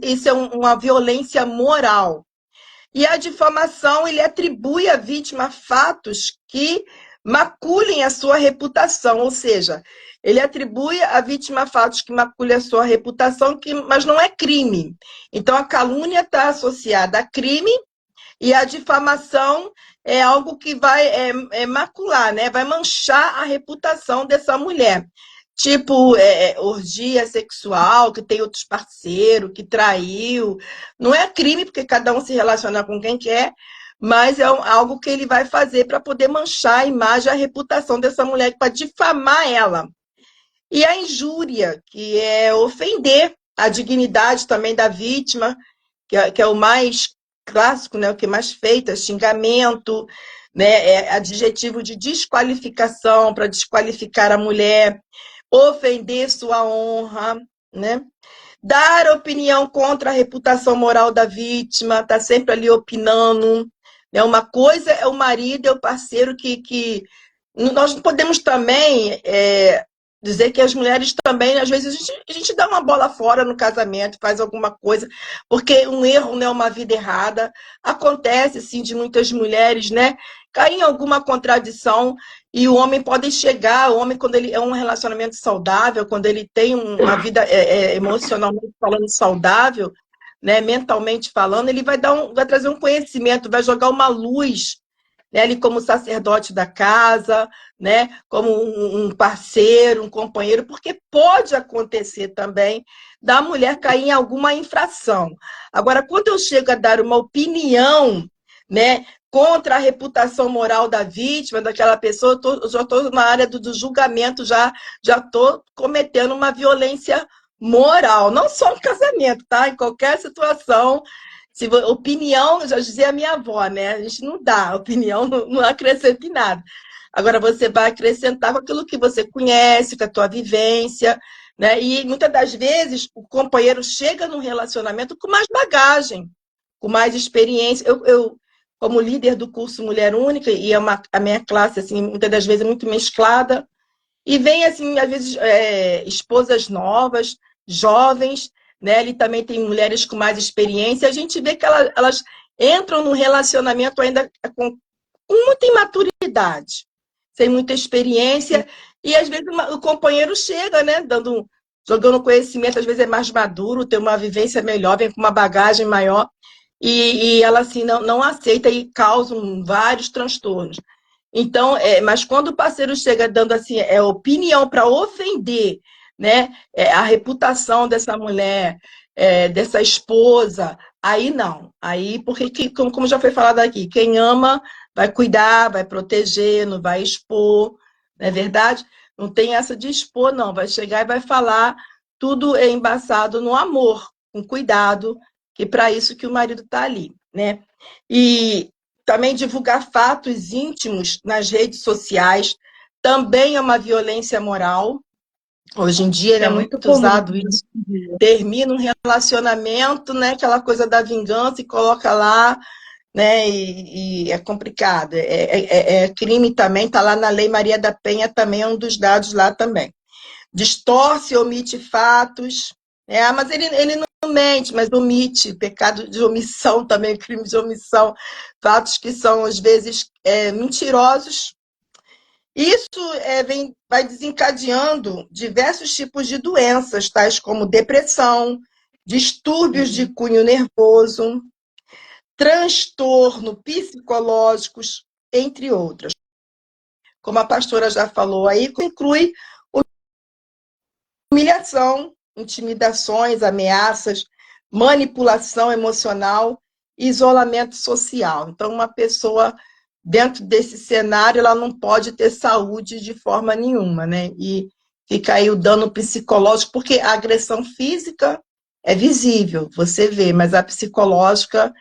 isso é uma violência moral. E a difamação, ele atribui à vítima fatos que maculem a sua reputação, ou seja, ele atribui à vítima fatos que maculem a sua reputação, mas não é crime. Então, a calúnia está associada a crime e a difamação é algo que vai macular, né? Vai manchar a reputação dessa mulher. Tipo, orgia sexual, que tem outros parceiros, que traiu. Não é crime, porque cada um se relaciona com quem quer, mas é algo que ele vai fazer para poder manchar a imagem, a reputação dessa mulher, para difamar ela. E a injúria, que é ofender a dignidade também da vítima, que é o mais clássico, né? O que é mais feito é xingamento, né? É adjetivo de desqualificação para desqualificar a mulher, ofender sua honra, né? Dar opinião contra a reputação moral da vítima, tá sempre ali opinando, né? Uma coisa é o marido, é o parceiro que nós não podemos também dizer que as mulheres também, às vezes, a gente dá uma bola fora no casamento, faz alguma coisa, porque um erro não é uma vida errada. Acontece, sim, de muitas mulheres, né, cair em alguma contradição, e o homem pode chegar, o homem, quando ele é um relacionamento saudável, quando ele tem uma vida emocionalmente falando saudável, né, mentalmente falando, ele vai trazer um conhecimento, vai jogar uma luz, né, ele como sacerdote da casa, né, como um parceiro, um companheiro, porque pode acontecer também da mulher cair em alguma infração. Agora, quando eu chego a dar uma opinião, né, contra a reputação moral da vítima, daquela pessoa, eu já estou na área do julgamento, já estou cometendo uma violência moral, não só no casamento, tá? Em qualquer situação. Opinião, já dizia a minha avó, né? A gente não dá, opinião não acrescenta em nada. Agora você vai acrescentar com aquilo que você conhece, com a tua vivência, né? E muitas das vezes o companheiro chega num relacionamento com mais bagagem, com mais experiência. Eu como líder do curso Mulher Única, e a minha classe, assim, muitas das vezes é muito mesclada, e vem, assim, às vezes, esposas novas, jovens, né? Ele também tem mulheres com mais experiência. A gente vê que elas entram num relacionamento ainda com muita imaturidade, sem muita experiência, e às vezes o companheiro chega, né? Jogando conhecimento, às vezes é mais maduro, tem uma vivência melhor, vem com uma bagagem maior, e ela assim não aceita e causam vários transtornos. Então, mas quando o parceiro chega dando assim, opinião para ofender, né, a reputação dessa mulher, dessa esposa, aí não. Aí, porque, como já foi falado aqui, quem ama vai cuidar, vai proteger, não vai expor, não é verdade? Não tem essa de expor, não. Vai chegar e vai falar, tudo é embaçado no amor, com cuidado, que para isso que o marido está ali, né? E também divulgar fatos íntimos nas redes sociais também é uma violência moral. Hoje em dia é muito comum. usado isso. Termina um relacionamento, né, aquela coisa da vingança e coloca lá, né, e é complicado. É crime também, está lá na Lei Maria da Penha, também é um dos dados lá também. Distorce, omite fatos. Mas ele não mente, mas omite. Pecado de omissão também, crime de omissão. Fatos que são, às vezes, mentirosos. Isso vai desencadeando diversos tipos de doenças, tais como depressão, distúrbios de cunho nervoso, transtorno psicológicos, entre outras. Como a pastora já falou aí, inclui humilhação, intimidações, ameaças, manipulação emocional, isolamento social. Então, uma pessoa dentro desse cenário, ela não pode ter saúde de forma nenhuma, né? E fica aí o dano psicológico, porque a agressão física é visível, você vê, mas a psicológica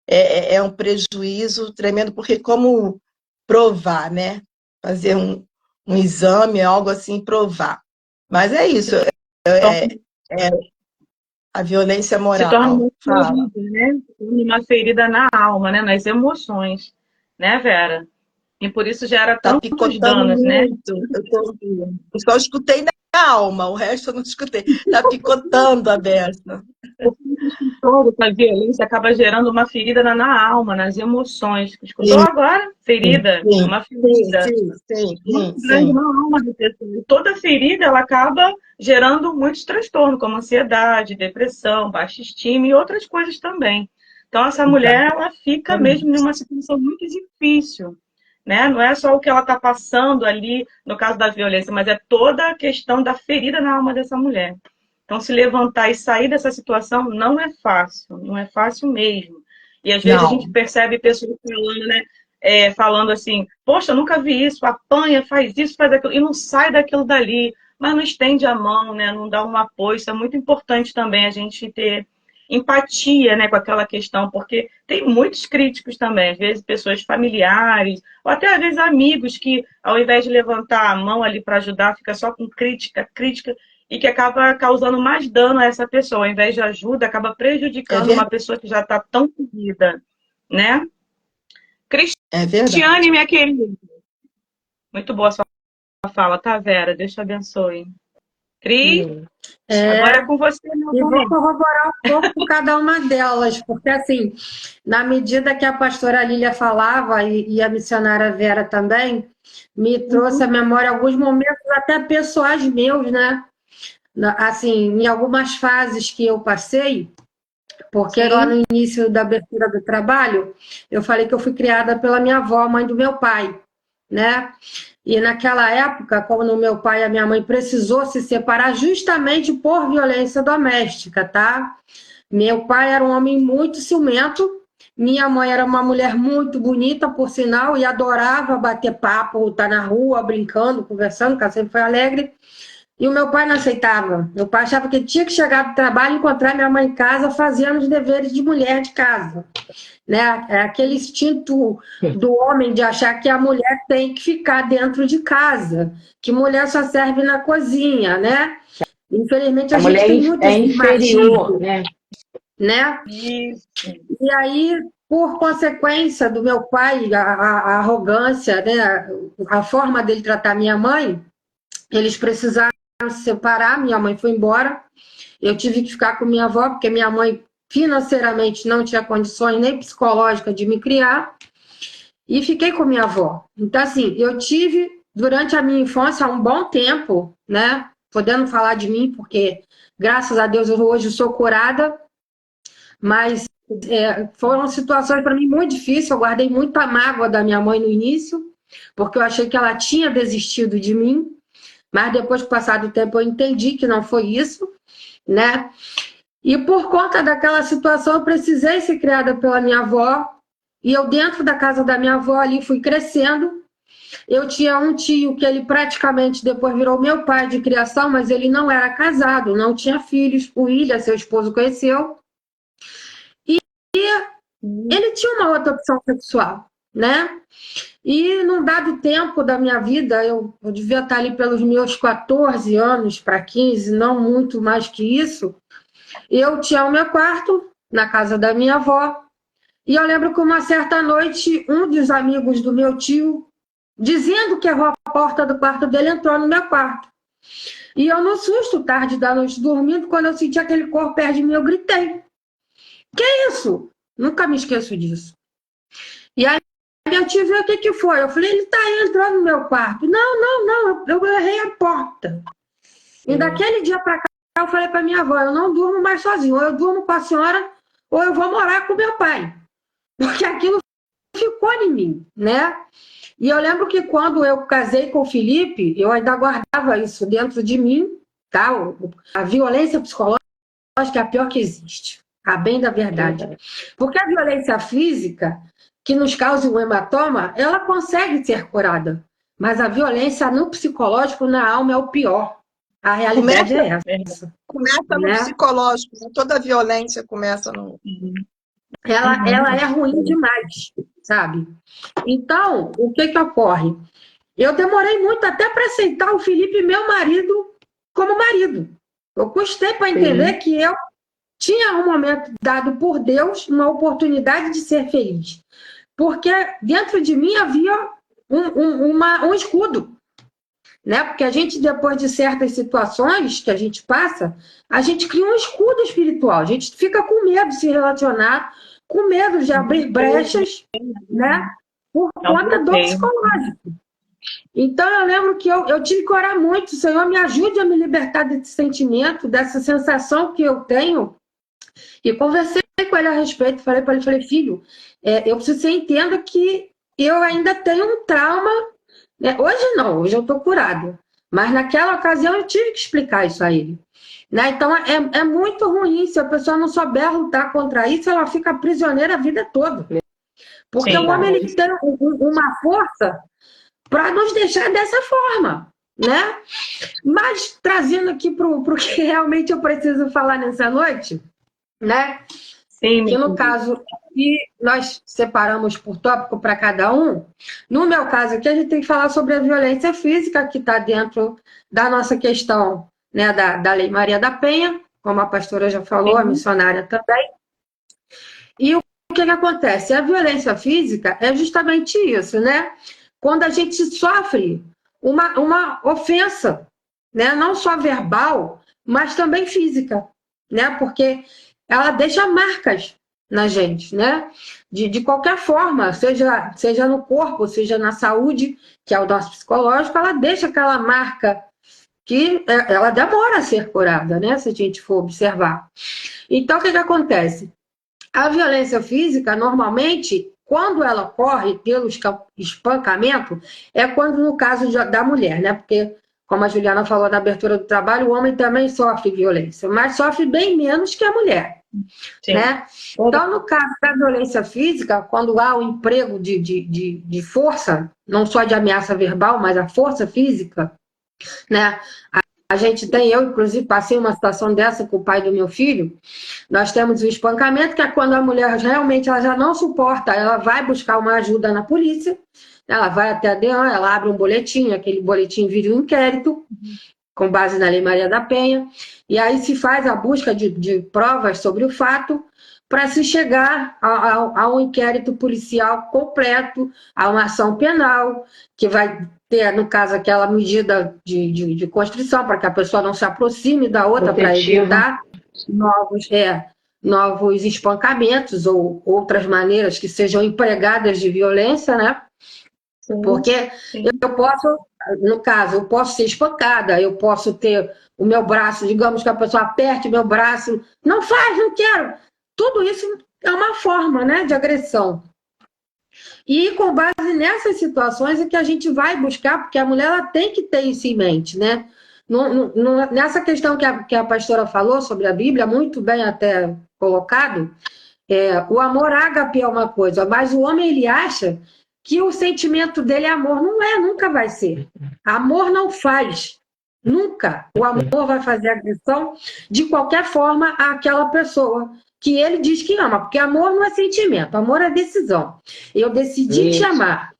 é um prejuízo tremendo, porque como provar, né? Fazer um exame, algo assim, provar. Mas é isso, a violência Se torna moral. uma ferida, né? Se torna uma ferida na alma, né? Nas emoções, né, Vera? E por isso gera Tá tantos picotando danos, né? muito. Eu só escutei na alma, o resto eu não escutei. Tá picotando a beça. Todo com a violência acaba gerando uma ferida na alma, nas emoções. Escutou Sim, agora? Ferida, sim, uma ferida muito grande sim. na alma da pessoa. E toda ferida ela acaba gerando muitos transtornos, como ansiedade, depressão, baixa estima e outras coisas também. Então essa mulher ela fica mesmo numa situação muito difícil, né? Não é só o que ela está passando ali no caso da violência, mas é toda a questão da ferida na alma dessa mulher. Então, se levantar e sair dessa situação não é fácil, não é fácil mesmo. E às vezes a gente percebe pessoas falando, né, falando assim, poxa, eu nunca vi isso, apanha, faz isso, faz aquilo, e não sai daquilo dali, mas não estende a mão, né, não dá um apoio. Isso é muito importante também a gente ter empatia, né, com aquela questão, porque tem muitos críticos também, às vezes pessoas familiares, ou até às vezes amigos que, ao invés de levantar a mão ali para ajudar, fica só com crítica, crítica, e que acaba causando mais dano a essa pessoa, ao invés de ajuda, acaba É prejudicando uma verdade. pessoa que já está tão ferida, né? É verdade. Cristiane, minha querida, muito boa a sua fala, tá, Vera? Deus te abençoe. Cris, agora é com você, meu E vou bem. corroborar um pouco com cada uma delas, porque assim, na medida que a pastora Lília falava e a missionária Vera também, me trouxe à memória alguns momentos até pessoais meus, né? Assim, em algumas fases que eu passei, porque lá no início da abertura do trabalho, eu falei que eu fui criada pela minha avó, mãe do meu pai, né? E naquela época, quando meu pai e a minha mãe precisou se separar justamente por violência doméstica, tá? Meu pai era um homem muito ciumento, minha mãe era uma mulher muito bonita, por sinal, e adorava bater papo, estar na rua, brincando, conversando, porque ela sempre foi alegre. E o meu pai não aceitava. Meu pai achava que ele tinha que chegar do trabalho e encontrar minha mãe em casa fazendo os deveres de mulher de casa. Né? É aquele instinto do homem de achar que a mulher tem que ficar dentro de casa, que mulher só serve na cozinha, né? Infelizmente, a A gente mulher tem muito é esse inferior, machismo, né? né? Isso. E aí, por consequência do meu pai, a arrogância, né? A forma dele tratar minha mãe, eles precisaram se separar, minha mãe foi embora, eu tive que ficar com minha avó, porque minha mãe financeiramente não tinha condições nem psicológicas de me criar, e fiquei com minha avó. Então, assim, eu tive, durante a minha infância, um bom tempo, né? Podendo falar de mim, porque, graças a Deus, eu hoje sou curada, mas foram situações para mim muito difíceis. Eu guardei muita mágoa da minha mãe no início, porque eu achei que ela tinha desistido de mim, mas depois que passar do tempo eu entendi que não foi isso, né? E por conta daquela situação eu precisei ser criada pela minha avó, e eu dentro da casa da minha avó ali fui crescendo. Eu tinha um tio que ele praticamente depois virou meu pai de criação, mas ele não era casado, não tinha filhos. O William, seu esposo, conheceu. E ele tinha uma outra opção sexual, né? E num dado tempo da minha vida, eu devia estar ali pelos meus 14 anos para 15, não muito mais que isso, eu tinha o meu quarto na casa da minha avó, e eu lembro que uma certa noite, um dos amigos do meu tio, dizendo que errou a porta do quarto dele, entrou no meu quarto. E eu, no susto, tarde da noite, dormindo, quando eu senti aquele corpo perto de mim, eu gritei. Que isso? Nunca me esqueço disso. E aí, meu tio viu o que foi. Eu falei, ele está aí entrando no meu quarto. Não, eu errei a porta. E daquele dia para cá, eu falei para minha avó, eu não durmo mais sozinho. Ou eu durmo com a senhora, ou eu vou morar com meu pai. Porque aquilo ficou em mim, né? E eu lembro que quando eu casei com o Felipe, eu ainda guardava isso dentro de mim, tá? A violência psicológica é a pior que existe, a bem da verdade. Porque a violência física, que nos causa um hematoma, ela consegue ser curada. Mas a violência no psicológico, na alma, é o pior. A realidade é essa. Começa no Né? psicológico, né? Toda violência começa no. Ela é ruim demais, sabe? Então, o que ocorre? Eu demorei muito até para aceitar o Felipe, meu marido, como marido. Eu custei para entender que eu tinha um momento dado por Deus, uma oportunidade de ser feliz. Porque dentro de mim havia um escudo. Né? Porque a gente, depois de certas situações que a gente passa, a gente cria um escudo espiritual. A gente fica com medo de se relacionar, com medo de abrir brechas, né? Por conta do psicológico. Então, eu lembro que eu tive que orar muito. Senhor, me ajude a me libertar desse sentimento, dessa sensação que eu tenho. E conversei com ele a respeito. Falei para ele, falei, filho, eu preciso que você entenda que eu ainda tenho um trauma. Hoje não, hoje eu estou curada. Mas naquela ocasião eu tive que explicar isso a ele. Né? Então, é muito ruim. Se a pessoa não souber lutar contra isso, ela fica prisioneira a vida toda. Porque o homem ele tem uma força para nos deixar dessa forma, né? Mas trazendo aqui para o que realmente eu preciso falar nessa noite, né? Sim, Que no caso, e nós separamos por tópico para cada um. No meu caso aqui, a gente tem que falar sobre a violência física, que está dentro da nossa questão, né, da Lei Maria da Penha, como a pastora já falou, a missionária também. E o que acontece? A violência física é justamente isso, né? Quando a gente sofre uma ofensa, né? Não só verbal, mas também física, né? Porque ela deixa marcas na gente, né? De qualquer forma, seja no corpo, seja na saúde, que é o nosso psicológico, ela deixa aquela marca que ela demora a ser curada, né? Se a gente for observar. Então, o que acontece? A violência física, normalmente, quando ela ocorre pelo espancamento, é quando, no caso da mulher, né? Porque, como a Juliana falou na abertura do trabalho, o homem também sofre violência, mas sofre bem menos que a mulher. Né? Então, no caso da violência física, quando há o emprego de força, não só de ameaça verbal, mas a força física, né? A gente tem, eu inclusive passei uma situação dessa com o pai do meu filho. Nós temos o espancamento, que é quando a mulher realmente ela já não suporta, ela vai buscar uma ajuda na polícia, ela vai até a DEAN, ela abre um boletim, aquele boletim vira um inquérito, com base na Lei Maria da Penha, e aí se faz a busca de provas sobre o fato para se chegar a um inquérito policial completo, a uma ação penal, que vai ter, no caso, aquela medida de constrição, para que a pessoa não se aproxime da outra, para evitar novos espancamentos ou outras maneiras que sejam empregadas de violência, né? Sim, porque sim. Eu posso, no caso, eu posso ser espancada, eu posso ter o meu braço, digamos que a pessoa aperte meu braço, não faz, não quero. Tudo isso é uma forma, né, de agressão. E com base nessas situações é que a gente vai buscar, porque a mulher ela tem que ter isso em mente, né? Nessa questão que a pastora falou sobre a Bíblia, muito bem até colocado, o amor ágape é uma coisa, mas o homem ele acha que o sentimento dele é amor. Não é, nunca vai ser. Amor não faz. Nunca o amor vai fazer agressão de qualquer forma àquela pessoa que ele diz que ama, porque amor não é sentimento, amor é decisão. Eu decidi te amar.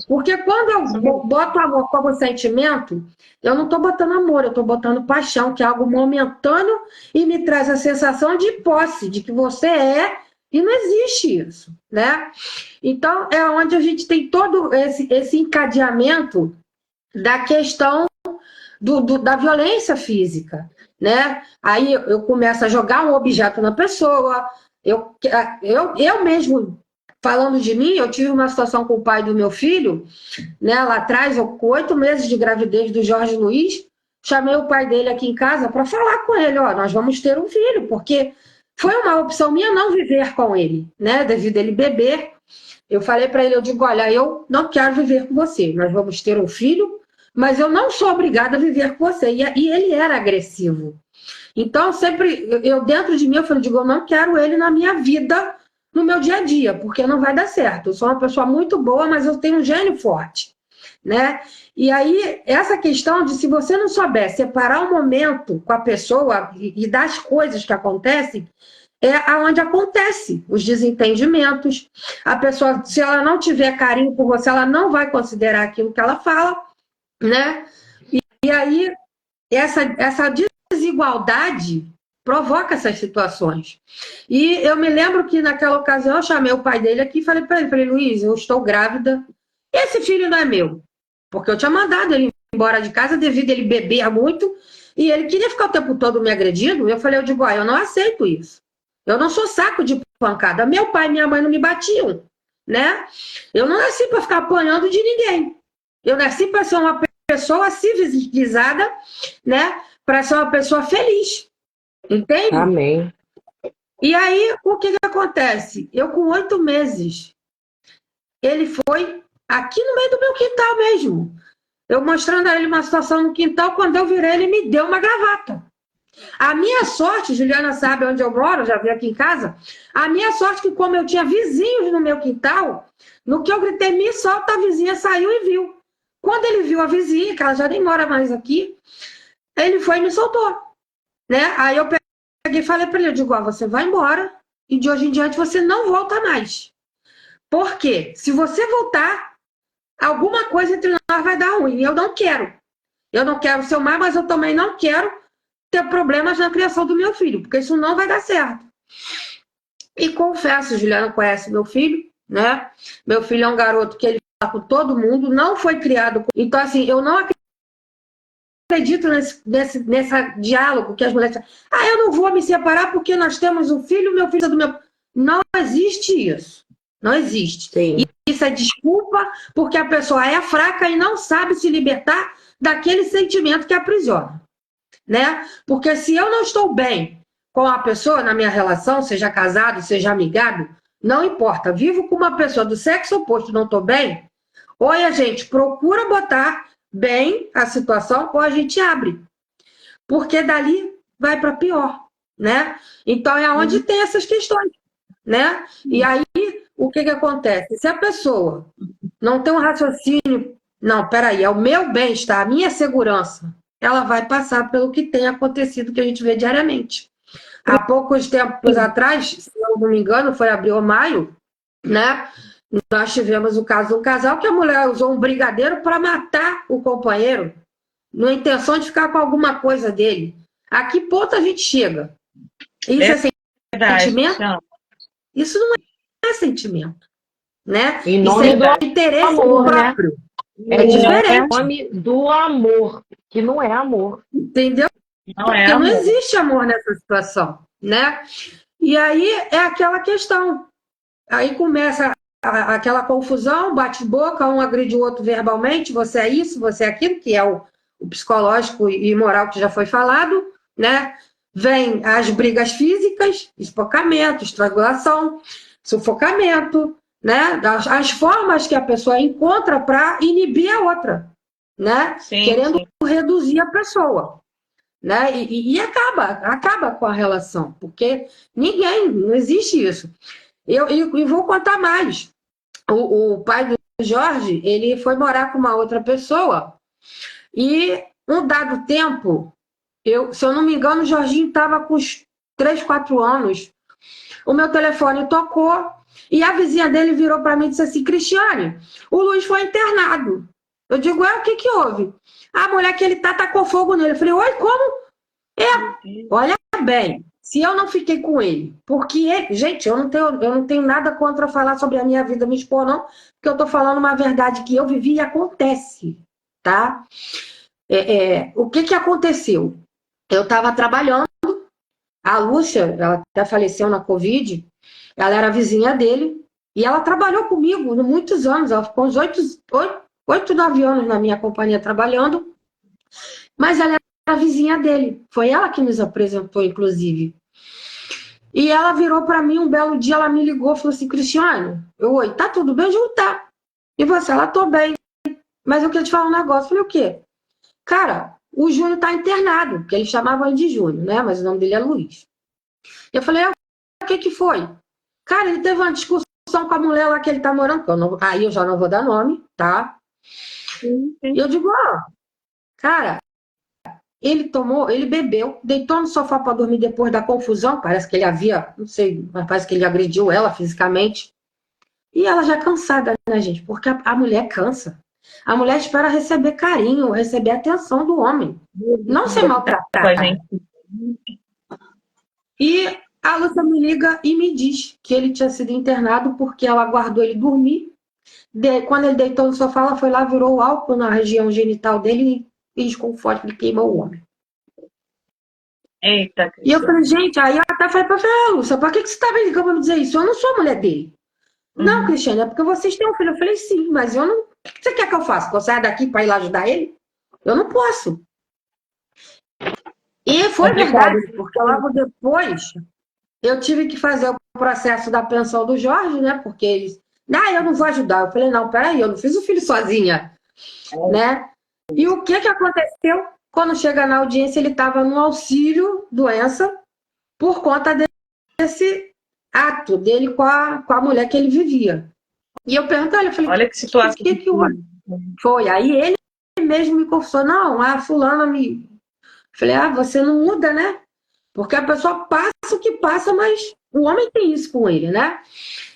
Porque quando eu boto amor como sentimento, eu não estou botando amor, eu estou botando paixão, que é algo momentâneo e me traz a sensação de posse, de que você é, e não existe isso, né? Então, é onde a gente tem todo esse encadeamento da questão da violência física, né? Aí eu começo a jogar um objeto na pessoa, eu mesmo, falando de mim, eu tive uma situação com o pai do meu filho, né, lá atrás, com 8 meses de gravidez do Jorge Luiz, chamei o pai dele aqui em casa para falar com ele, ó, nós vamos ter um filho, porque foi uma opção minha não viver com ele, né, devido a ele beber. Eu falei para ele, eu digo, olha, eu não quero viver com você, nós vamos ter um filho, mas eu não sou obrigada a viver com você. E ele era agressivo. Então, sempre, eu dentro de mim, eu falei, digo, eu não quero ele na minha vida, no meu dia a dia, porque não vai dar certo. Eu sou uma pessoa muito boa, mas eu tenho um gênio forte, né? E aí, essa questão de se você não souber separar o momento com a pessoa e das coisas que acontecem, é aonde acontece os desentendimentos. A pessoa, se ela não tiver carinho por você, ela não vai considerar aquilo que ela fala, né? E aí, essa desigualdade provoca essas situações. E eu me lembro que naquela ocasião eu chamei o pai dele aqui e falei para ele, Luiz, eu estou grávida, esse filho não é meu, porque eu tinha mandado ele embora de casa devido a ele beber muito, e ele queria ficar o tempo todo me agredindo. Eu falei, eu não aceito isso. Eu não sou saco de pancada. Meu pai e minha mãe não me batiam, né? Eu não nasci para ficar apanhando de ninguém. Eu nasci para ser uma pessoa civilizada, né? Para ser uma pessoa feliz. Entende? Amém. E aí, o que acontece? Eu, com 8 meses, ele foi aqui no meio do meu quintal mesmo. Eu mostrando a ele uma situação no quintal, quando eu virei, ele me deu uma gravata. A minha sorte, Juliana sabe onde eu moro, já vi aqui em casa, a minha sorte que como eu tinha vizinhos no meu quintal, no que eu gritei, me solta, a vizinha saiu e viu. Quando ele viu a vizinha, que ela já nem mora mais aqui, ele foi e me soltou, né? Aí eu peguei e falei para ele, eu digo, ó, você vai embora e de hoje em diante você não volta mais. Por quê? Se você voltar, alguma coisa entre nós vai dar ruim. E eu não quero. Eu não quero o seu mal, mas eu também não quero ter problemas na criação do meu filho, porque isso não vai dar certo. E confesso, Juliana conhece meu filho, né? Meu filho é um garoto que ele fala com todo mundo, não foi criado com... Então, assim, eu não acredito nesse diálogo que as mulheres falam, eu não vou me separar porque nós temos um filho, meu filho é do meu... Não existe isso. Não existe. Sim. Isso é desculpa porque a pessoa é fraca e não sabe se libertar daquele sentimento que aprisiona, né? Porque se eu não estou bem com a pessoa na minha relação, seja casado, seja amigado, não importa. Vivo com uma pessoa do sexo oposto, não estou bem, ou a gente procura botar bem a situação, ou a gente abre. Porque dali vai para pior, né? Então é onde tem essas questões, né? E aí, o que acontece? Se a pessoa não tem um raciocínio, não, peraí, é o meu bem-estar, a minha segurança, ela vai passar pelo que tem acontecido, que a gente vê diariamente. Há poucos tempos atrás, se eu não me engano, foi abril ou maio, né? Nós tivemos o caso de um casal que a mulher usou um brigadeiro para matar o companheiro, na intenção de ficar com alguma coisa dele. A que ponto a gente chega? Isso é sentimento? Isso não é sentimento, né? Em nome do interesse amor, próprio. Né? É diferente. Em nome do amor, que não é amor. Entendeu? Porque não existe amor nessa situação, né? E aí é aquela questão. Aí começa aquela confusão, bate-boca, um agride o outro verbalmente, você é isso, você é aquilo, que é o psicológico e moral que já foi falado, né? Vem as brigas físicas, espancamento, estrangulação, sufocamento, né? As formas que a pessoa encontra para inibir a outra, né? Querendo reduzir a pessoa. Né? E acaba com a relação, porque não existe isso. E vou contar mais. O pai do Jorge, ele foi morar com uma outra pessoa e um dado tempo, se eu não me engano, o Jorginho estava com uns 3, 4 anos. O meu telefone tocou e a vizinha dele virou para mim e disse assim, Cristiane, o Luiz foi internado. Eu digo, o que houve? A mulher que ele tacou fogo nele. Eu falei, oi, como? Olha bem, se eu não fiquei com ele, porque, gente, eu não tenho nada contra falar sobre a minha vida, me expor, não, porque eu estou falando uma verdade que eu vivi e acontece, tá? O que aconteceu? Eu estava trabalhando, a Lúcia, ela até faleceu na Covid, ela era vizinha dele, e ela trabalhou comigo muitos anos, ela ficou uns 8, 9 anos na minha companhia trabalhando, mas ela era a vizinha dele. Foi ela que nos apresentou, inclusive. E ela virou para mim um belo dia, ela me ligou, falou assim, Cristiane, oi, tá tudo bem? Eu digo, tá. E você? Ela, tô bem. Mas eu queria te falar um negócio. Eu falei, o quê? Cara, o Júnior tá internado, porque eles chamavam ele de Júnior, né? Mas o nome dele é Luiz. Eu falei, o que foi? Cara, ele teve uma discussão com a mulher lá que ele tá morando, aí eu já não vou dar nome, tá? E eu digo, cara, ele bebeu, deitou no sofá para dormir depois da confusão, parece que ele não sei, mas parece que ele agrediu ela fisicamente. E ela já cansada, né, gente? Porque a mulher cansa. A mulher espera receber carinho, receber atenção do homem. Não ser maltratada. E a Lúcia me liga e me diz que ele tinha sido internado porque ela aguardou ele dormir. Quando ele deitou no sofá, ela foi lá, virou o álcool na região genital dele e fez com forte que queimou o homem. Eita, e eu falei, gente, aí eu até falei pra ela, Lúcia, por que você tá me ligando pra me dizer isso? Eu não sou mulher dele. Não, Cristiane, é porque vocês têm um filho. Eu falei, sim, mas eu não... O que você quer que eu faça? Que eu saia daqui para ir lá ajudar ele? Eu não posso. E foi verdade, porque logo depois eu tive que fazer o processo da pensão do Jorge, né? Porque eles... eu não vou ajudar. Eu falei, não, peraí, eu não fiz o filho sozinha, né? E o que aconteceu? Quando chega na audiência, ele estava no auxílio doença por conta desse ato dele com a mulher que ele vivia. E eu perguntei, eu falei, olha que situação. Que foi? Aí ele mesmo me confessou, não, a fulana me... Falei, você não muda, né? Porque a pessoa passa o que passa, mas o homem tem isso com ele, né?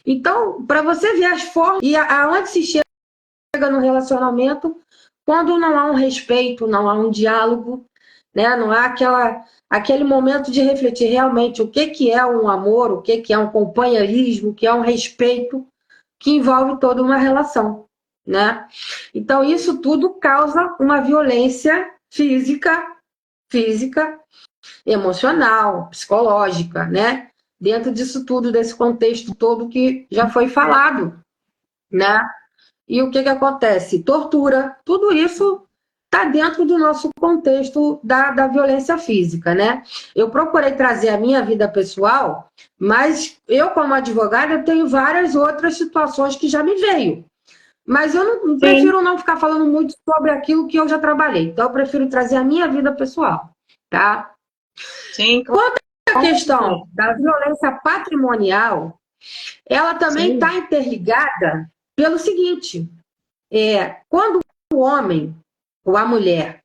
Então, para você ver as formas e aonde se chega no relacionamento quando não há um respeito, não há um diálogo, né? Não há aquele momento de refletir realmente o que é um amor, o que é um companheirismo, o que é um respeito que envolve toda uma relação, né? Então, isso tudo causa uma violência física, emocional, psicológica, né? Dentro disso tudo, desse contexto todo que já foi falado, né? E o que acontece? Tortura, tudo isso está dentro do nosso contexto da violência física, né? Eu procurei trazer a minha vida pessoal, mas eu, como advogada, eu tenho várias outras situações que já me veio. Mas eu não prefiro não ficar falando muito sobre aquilo que eu já trabalhei. Então, eu prefiro trazer a minha vida pessoal, tá? Sim. Quanto à questão da violência patrimonial, ela também está interligada pelo seguinte: quando o homem ou a mulher,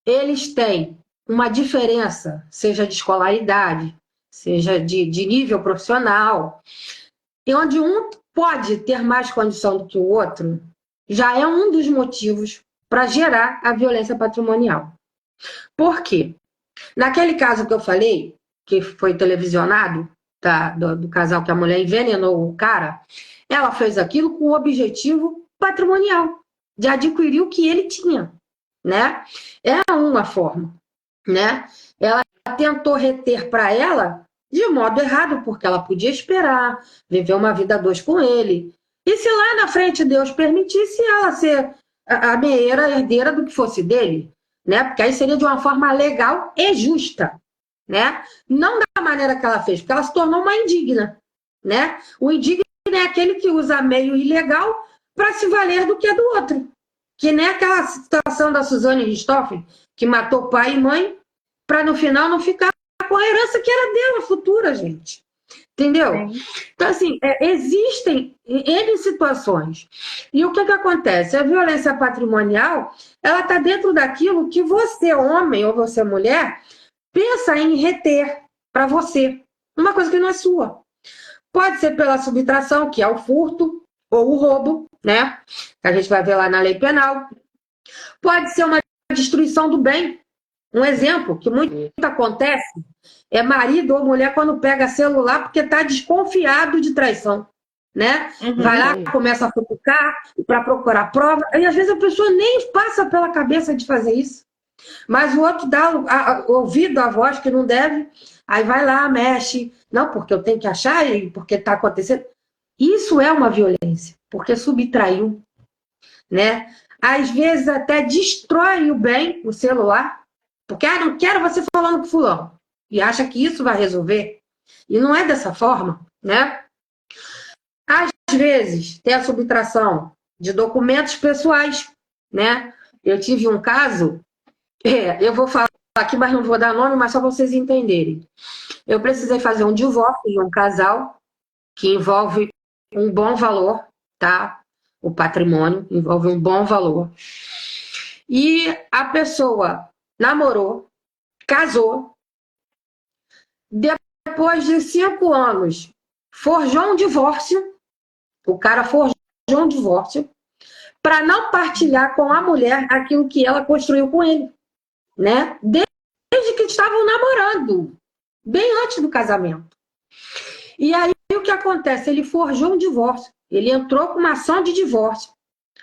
eles têm uma diferença, seja de escolaridade, seja de nível profissional, e onde um pode ter mais condição do que o outro, já é um dos motivos para gerar a violência patrimonial. Por quê? Naquele caso que eu falei, que foi televisionado, do casal que a mulher envenenou o cara, ela fez aquilo com o objetivo patrimonial, de adquirir o que ele tinha, né? É uma forma, né? Ela tentou reter para ela de modo errado, porque ela podia esperar, viver uma vida a dois com ele. E se lá na frente Deus permitisse ela ser a meia herdeira do que fosse dele, né? Porque aí seria de uma forma legal e justa, né? Não da maneira que ela fez, porque ela se tornou uma indigna, né? O indigno é aquele que usa meio ilegal para se valer do que é do outro. Que nem aquela situação da Suzane Richthofen, que matou pai e mãe para no final não ficar com a herança que era dela, futura, gente. Entendeu? Então, assim, existem N situações. E o que acontece? A violência patrimonial, ela está dentro daquilo que você, homem ou você, mulher, pensa em reter para você. Uma coisa que não é sua. Pode ser pela subtração, que é o furto, ou o roubo, né? Que a gente vai ver lá na lei penal. Pode ser uma destruição do bem. Um exemplo que muito acontece é marido ou mulher quando pega celular porque está desconfiado de traição, né? Vai lá, começa a futucar para procurar prova, e às vezes a pessoa nem passa pela cabeça de fazer isso. Mas o outro dá ouvido à voz que não deve, aí vai lá, mexe. Não, porque eu tenho que achar e porque está acontecendo. Isso é uma violência, porque subtraiu, né? Às vezes até destrói o bem, o celular, porque não quero você falando com fulano. E acha que isso vai resolver. E não é dessa forma, né? Às vezes tem a subtração de documentos pessoais, né? Eu tive um caso, eu vou falar aqui, mas não vou dar nome, mas só para vocês entenderem. Eu precisei fazer um divórcio de um casal que envolve um bom valor, tá? O patrimônio envolve um bom valor. E a pessoa namorou, casou, depois de 5 anos, forjou um divórcio, o cara forjou um divórcio, para não partilhar com a mulher aquilo que ela construiu com ele, né? Desde que estavam namorando, bem antes do casamento. E aí o que acontece? Ele forjou um divórcio, ele entrou com uma ação de divórcio.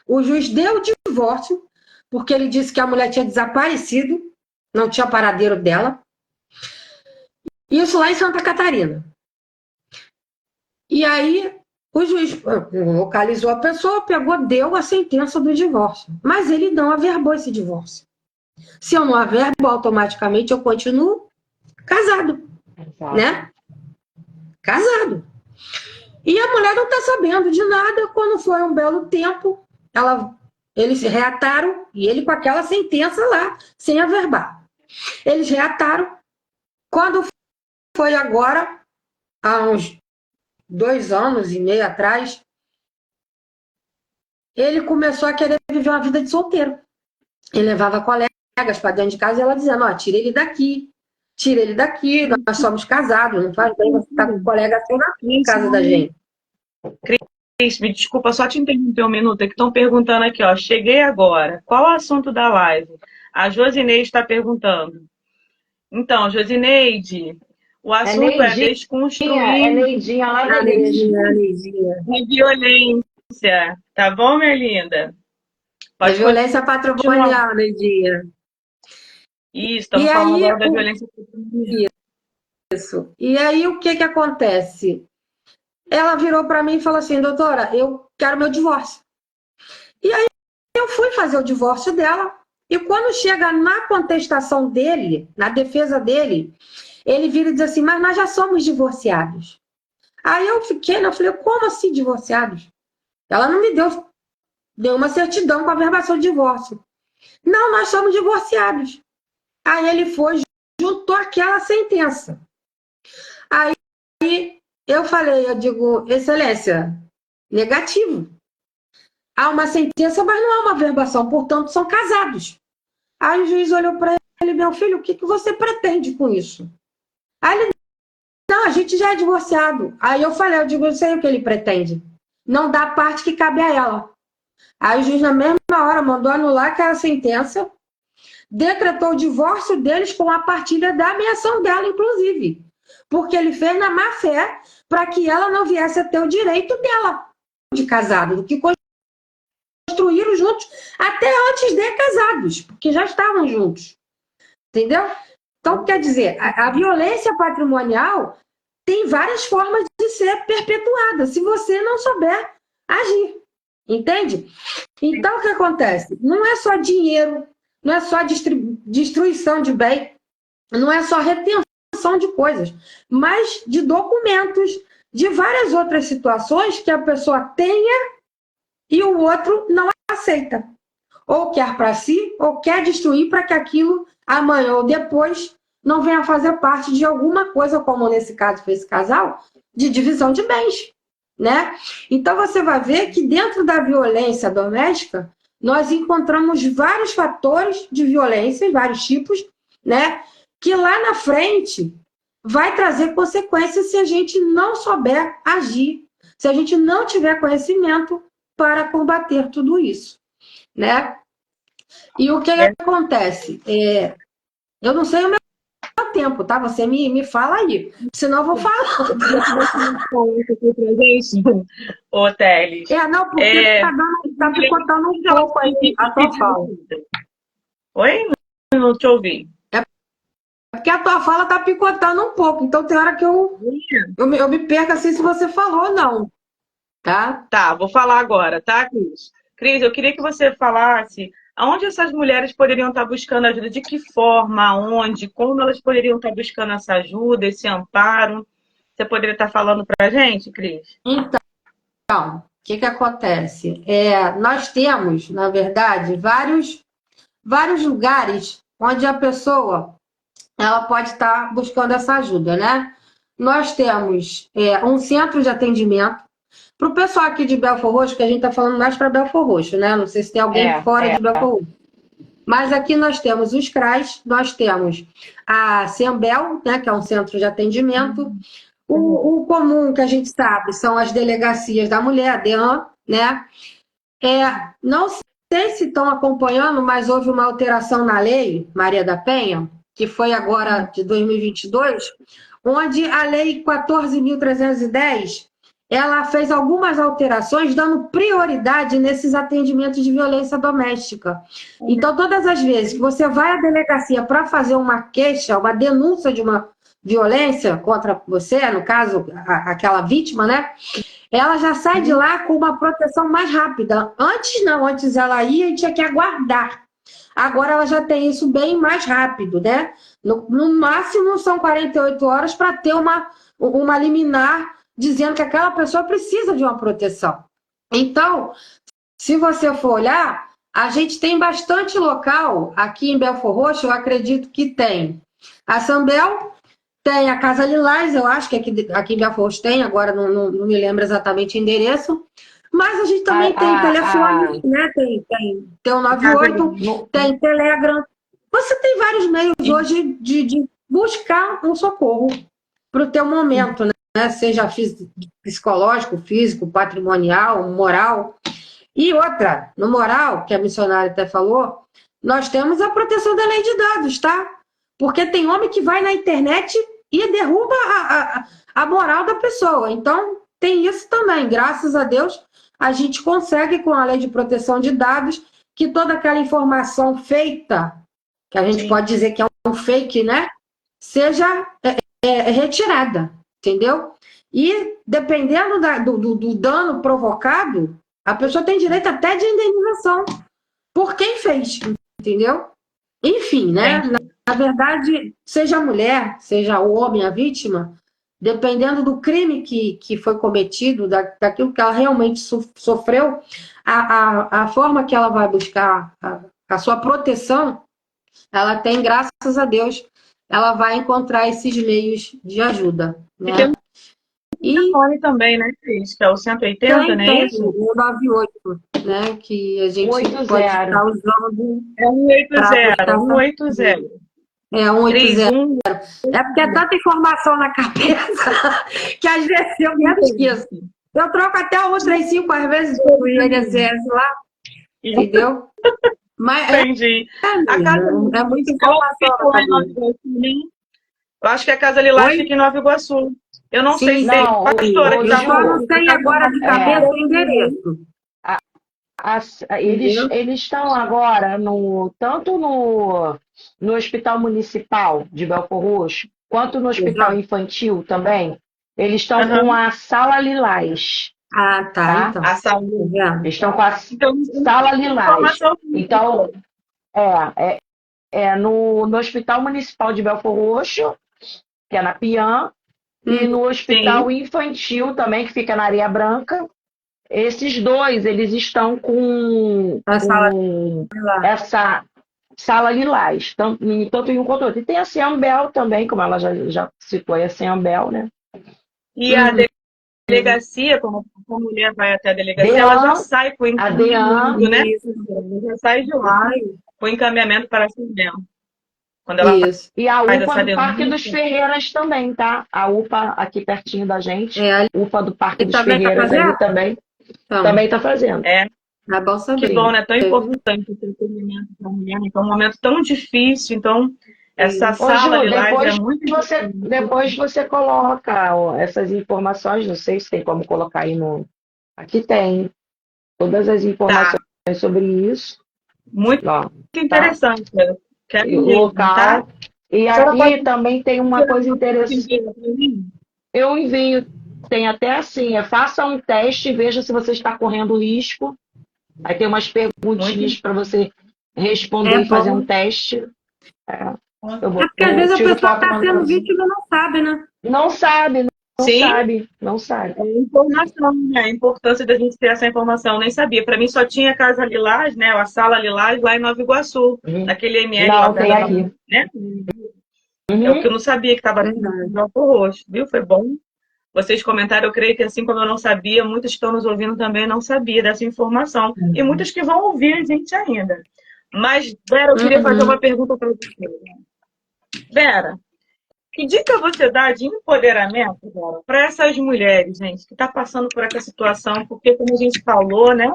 O juiz deu o divórcio, porque ele disse que a mulher tinha desaparecido, não tinha paradeiro dela. Isso lá em Santa Catarina. E aí o juiz localizou a pessoa, pegou, deu a sentença do divórcio. Mas ele não averbou esse divórcio. Se eu não averbo, automaticamente eu continuo casado. Exato. Né? Casado. E a mulher não está sabendo de nada. Quando foi um belo tempo, eles reataram, e ele com aquela sentença lá, sem averbar. Eles reataram. Quando foi agora, há uns 2 anos e meio atrás, ele começou a querer viver uma vida de solteiro. Ele levava colegas para dentro de casa e ela dizendo, tira ele daqui, tira ele daqui, nós somos casados, não faz bem você estar com um colega seu na casa da gente. Cris, me desculpa, só te interromper um minuto, é que estão perguntando aqui, ó. Cheguei agora. Qual o assunto da live? A Josineide está perguntando. Então, Josineide, o assunto é desconstruir É Neidinha lá da igreja. a violência. Tá bom, minha linda? A violência patrimonial, Neidinha. Isso, estamos falando agora da violência patrimonial. Isso. E aí, o que acontece? Ela virou para mim e falou assim, doutora, eu quero meu divórcio. E aí, eu fui fazer o divórcio dela. E quando chega na contestação dele, na defesa dele, ele vira e diz assim, mas nós já somos divorciados. Aí eu fiquei, eu falei, como assim divorciados? Ela não me deu uma certidão com a verbação de divórcio. Não, nós somos divorciados. Aí ele foi, juntou aquela sentença. Aí eu falei, eu digo, excelência, negativo. Há uma sentença, mas não há uma verbação, portanto, são casados. Aí o juiz olhou para ele, meu filho, o que você pretende com isso? Aí ele, não, a gente já é divorciado. Aí eu falei, eu digo, eu sei o que ele pretende. Não dá a parte que cabe a ela. Aí o juiz, na mesma hora, mandou anular aquela sentença, decretou o divórcio deles com a partilha da ameação dela, inclusive. Porque ele fez na má fé para que ela não viesse a ter o direito dela de casado, do que construíram juntos até antes de casados, porque já estavam juntos. Entendeu? Então, quer dizer, a violência patrimonial tem várias formas de ser perpetuada, se você não souber agir. Entende? Então, o que acontece? Não é só dinheiro, não é só destruição de bem, não é só retenção de coisas, mas de documentos, de várias outras situações que a pessoa tenha e o outro não aceita. Ou quer para si, ou quer destruir para que aquilo, amanhã ou depois, não venha fazer parte de alguma coisa, como nesse caso foi esse casal, de divisão de bens. Né? Então você vai ver que dentro da violência doméstica, nós encontramos vários fatores de violência, vários tipos, né? Que lá na frente vai trazer consequências se a gente não souber agir, se a gente não tiver conhecimento para combater tudo isso, né? E o que acontece? Eu não sei o meu tempo, tá? Você me fala aí, senão eu vou falar. Ô, Teles. Não, porque tá picotando um pouco aí a tua fala. Oi? Não te ouvi. É porque a tua fala tá picotando um pouco, então tem hora que eu me perco assim se você falou ou não. Tá? Tá, vou falar agora, tá, Cris? Cris, eu queria que você falasse aonde essas mulheres poderiam estar buscando ajuda, de que forma, aonde, como elas poderiam estar buscando essa ajuda, esse amparo. Você poderia estar falando para a gente, Cris? Então, o que acontece? Nós temos, na verdade, vários lugares onde a pessoa ela pode estar buscando essa ajuda, né? Nós temos um centro de atendimento. Para o pessoal aqui de Belford Roxo, que a gente está falando mais para Belford Roxo, né? Não sei se tem alguém fora de Belford Roxo. Mas aqui nós temos os CRAs, nós temos a Sembel, né, que é um centro de atendimento. O comum que a gente sabe são as delegacias da mulher, a DEAN, né? Não sei se estão acompanhando, mas houve uma alteração na lei, Maria da Penha, que foi agora de 2022, onde a lei 14.310 ela fez algumas alterações dando prioridade nesses atendimentos de violência doméstica. Então, todas as vezes que você vai à delegacia para fazer uma queixa, uma denúncia de uma violência contra você, no caso, aquela vítima, né? Ela já sai de lá com uma proteção mais rápida. Antes não, antes ela ia e tinha que aguardar. Agora ela já tem isso bem mais rápido, né? No máximo são 48 horas para ter uma liminar dizendo que aquela pessoa precisa de uma proteção. Então, se você for olhar, a gente tem bastante local aqui em Belford Roxo, eu acredito que tem a Sambel, tem a Casa Lilás, eu acho que aqui em Belford Roxo tem, agora não me lembro exatamente o endereço, mas a gente também tem telefone, né? Tem o 98, tem Telegram. Você tem vários meios hoje de buscar um socorro para o teu momento, né? Seja psicológico, físico, patrimonial, moral. E outra, no moral, que a missionária até falou, nós temos a proteção da lei de dados, tá? Porque tem homem que vai na internet e derruba a moral da pessoa. Então, tem isso também. Graças a Deus, a gente consegue, com a lei de proteção de dados, que toda aquela informação feita, que a gente pode dizer que é um fake, né? Seja retirada, entendeu? E dependendo do dano provocado, a pessoa tem direito até de indenização por quem fez, entendeu? Enfim, né? Na verdade, seja a mulher, seja o homem, a vítima, dependendo do crime que foi cometido, daquilo que ela realmente sofreu, a forma que ela vai buscar a sua proteção, ela tem, graças a Deus, ela vai encontrar esses meios de ajuda, né? E telefone também, né, Cris? Que é o 180, não é isso? O 98, né? Que a gente 80. pode estar usando. É 180, 180. É 180. 31. É porque é tanta informação na cabeça que às vezes eu me esqueço. Eu troco até o 135 às vezes do INSS lá, entendeu? Mas entendi. A casa é muita informação. Eu acho que a Casa Lilás fica em Nova Iguaçu. Eu não sei se não, pastora. Eu só não sei agora de cabeça o endereço. Eles estão agora tanto no Hospital Municipal de Belford Roxo, quanto no Hospital Infantil também. Eles estão com a Sala Lilás. Ah, tá. Então. A saúde. Eles estão com a Sala Lilás. Então, no Hospital Municipal de Belford Roxo, que é na Pian, e no Hospital Infantil também, que fica na Areia Branca. Esses dois, eles estão com essa Sala Lilás, tanto em um quanto outro. E tem a Ciambel também, como ela já citou, a Ciambel, né? E a delegacia, como a mulher vai até a delegacia, ela já sai com o encaminhamento, né? Ela já sai de lá com o encaminhamento para a Ciambel. Quando ela E a UPA do Parque dos Ferreiras também, tá? A UPA aqui pertinho da gente. UPA do Parque dos Ferreiras ali também. Também está fazendo. É bom saber. Que bom, né? Tão importante esse atendimento para a mulher. Então, um momento tão difícil. Então, essa sala de live é muito depois você coloca essas informações. Não sei se tem como colocar aí no... Aqui tem todas as informações sobre isso. Muito interessante. O local. Tá? E aqui também tem uma coisa interessante. Eu envio. Tem até assim, faça um teste e veja se você está correndo risco. Aí tem umas perguntinhas para você responder e fazer um teste. Porque às vezes a pessoa está sendo vítima e não sabe, né? Não sabe. É informação, né? A importância da gente ter essa informação. Eu nem sabia. Para mim só tinha a Casa Lilás, né? A Sala Lilás lá em Nova Iguaçu. Naquele ML lá tem aqui. Né? É o que eu não sabia que estava no Belford Roxo, viu? Foi bom. Vocês comentaram, eu creio que assim como eu não sabia, muitos que estão nos ouvindo também não sabiam dessa informação. E muitos que vão ouvir a gente ainda. Mas, Vera, eu queria fazer uma pergunta para você. Vera, que dica você dá de empoderamento, Vera, para essas mulheres, gente, que estão passando por essa situação? Porque, como a gente falou, né?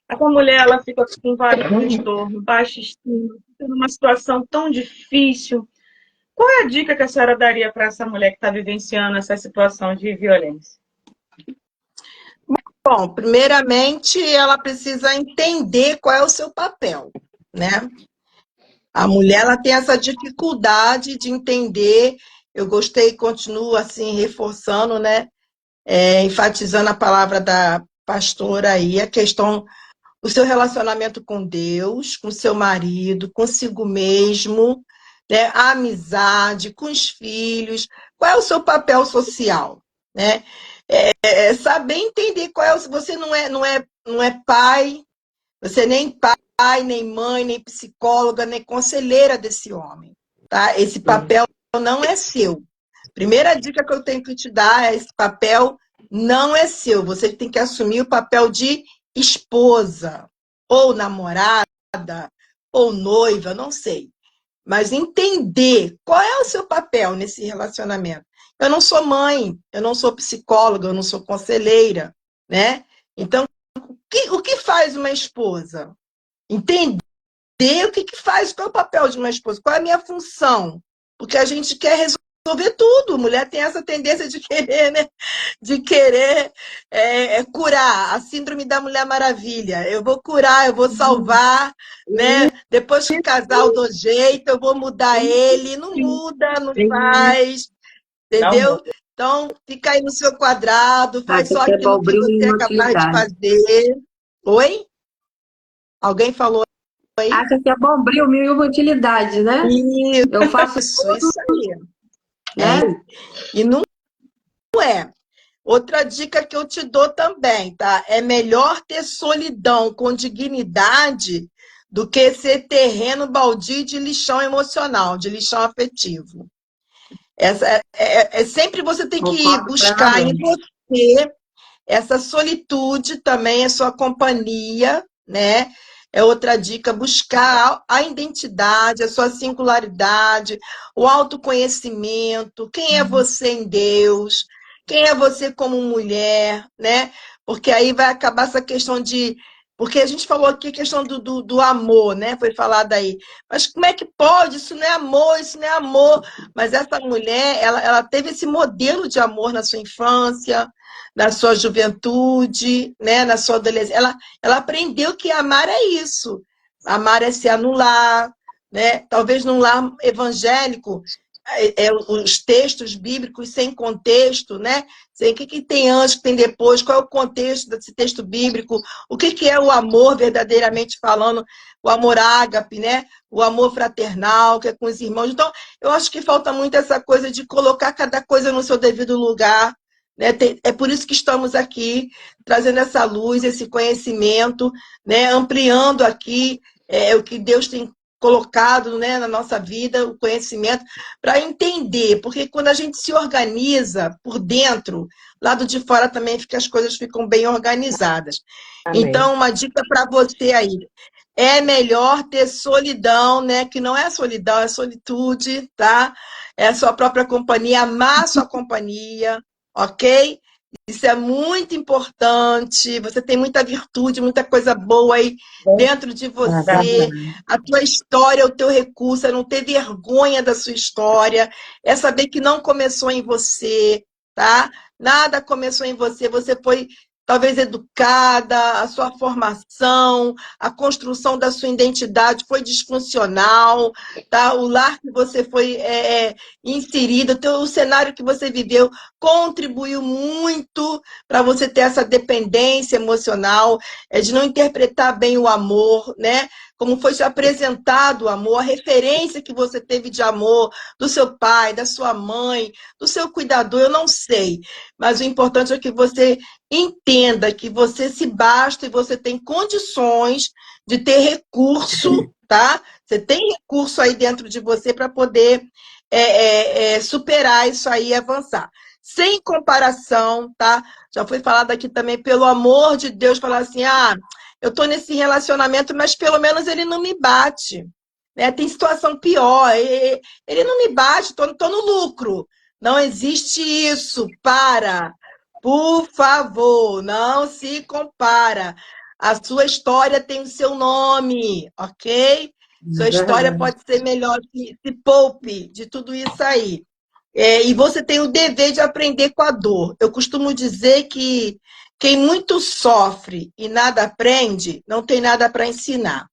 Essa mulher, ela fica com vários transtornos, baixa estima, fica numa situação tão difícil. Qual é a dica que a senhora daria para essa mulher que está vivenciando essa situação de violência? Bom, primeiramente, ela precisa entender qual é o seu papel, né? A mulher, ela tem essa dificuldade de entender. Eu gostei, continuo assim, reforçando, né? Enfatizando a palavra da pastora aí, a questão do seu relacionamento com Deus, com seu marido, consigo mesmo, né, a amizade, com os filhos, qual é o seu papel social, né? Saber entender qual é você não é pai, você nem pai, nem mãe, nem psicóloga, nem conselheira desse homem, tá? Esse papel não é seu. Primeira dica que eu tenho que te dar é: esse papel não é seu. Você tem que assumir o papel de esposa, ou namorada, ou noiva, não sei. mas entender qual é o seu papel nesse relacionamento. Eu não sou mãe, eu não sou psicóloga, eu não sou conselheira, né? Então, o que faz uma esposa? Entender o que faz, qual é o papel de uma esposa, qual é a minha função, porque a gente quer resolver tudo. Mulher tem essa tendência de querer, né? De querer curar, a síndrome da Mulher Maravilha. Eu vou curar, eu vou salvar, né? Depois que o casal do jeito, eu vou mudar ele. Não muda, não faz, entendeu? Então, fica aí no seu quadrado, faz Acha só que é aquilo que bombril e você é capaz de inutilidade. fazer. Oi? Alguém falou aí? Acha que é bombril, mil e uma utilidade, né? Eu faço Isso aí. né? E não é. Outra dica que eu te dou também, tá? É melhor ter solidão com dignidade do que ser terreno baldio de lixão emocional, de lixão afetivo. Sempre você tem que Concordo buscar em plenamente. você essa solitude também, a sua companhia, né? É outra dica, buscar a identidade, a sua singularidade, o autoconhecimento, quem é você em Deus, quem é você como mulher, né? Porque aí vai acabar essa questão de. Porque a gente falou aqui a questão do amor, né? Foi falado aí. Mas como é que pode? Isso não é amor, isso não é amor. Mas essa mulher, ela teve esse modelo de amor na sua infância, na sua juventude, né, na sua adolescência. Ela aprendeu que amar é isso. Amar é se anular, né? Talvez num lar evangélico, os textos bíblicos sem contexto, né? Sei o que tem antes, o que tem depois, qual é o contexto desse texto bíblico, o que é o amor verdadeiramente falando, o amor ágape, né? O amor fraternal, que é com os irmãos. Então, eu acho que falta muito essa coisa de colocar cada coisa no seu devido lugar, né? É por isso que estamos aqui, trazendo essa luz, esse conhecimento, né? Ampliando aqui o que Deus tem colocado, né, na nossa vida, o conhecimento, para entender, porque quando a gente se organiza por dentro, lado de fora também as coisas ficam bem organizadas. Amém. Então, uma dica para você aí, é melhor ter solidão, né? Que não é solidão, é solitude, tá? É a sua própria companhia, amar a sua companhia, ok? Isso é muito importante. Você tem muita virtude, muita coisa boa aí dentro de você. A tua história é o teu recurso, é não ter vergonha da sua história, é saber que não começou em você, tá? Nada começou em você, você foi talvez educada, a sua formação, a construção da sua identidade foi disfuncional, tá? O lar que você foi inserido, o cenário que você viveu contribuiu muito para você ter essa dependência emocional, de não interpretar bem o amor, né? Como foi te apresentado o amor, a referência que você teve de amor do seu pai, da sua mãe, do seu cuidador, eu não sei. Mas o importante é que você entenda que você se basta e você tem condições de ter recurso, tá? Você tem recurso aí dentro de você para poder superar isso aí e avançar. Sem comparação, tá? Já foi falado aqui também, pelo amor de Deus, falar assim, eu estou nesse relacionamento, mas pelo menos ele não me bate. Né? Tem situação pior, ele não me bate, estou no lucro. Não existe isso, para. Por favor, não se compara. A sua história tem o seu nome, ok? Sua história pode ser melhor, se poupe de tudo isso aí. E você tem o dever de aprender com a dor. Eu costumo dizer que quem muito sofre e nada aprende, não tem nada para ensinar.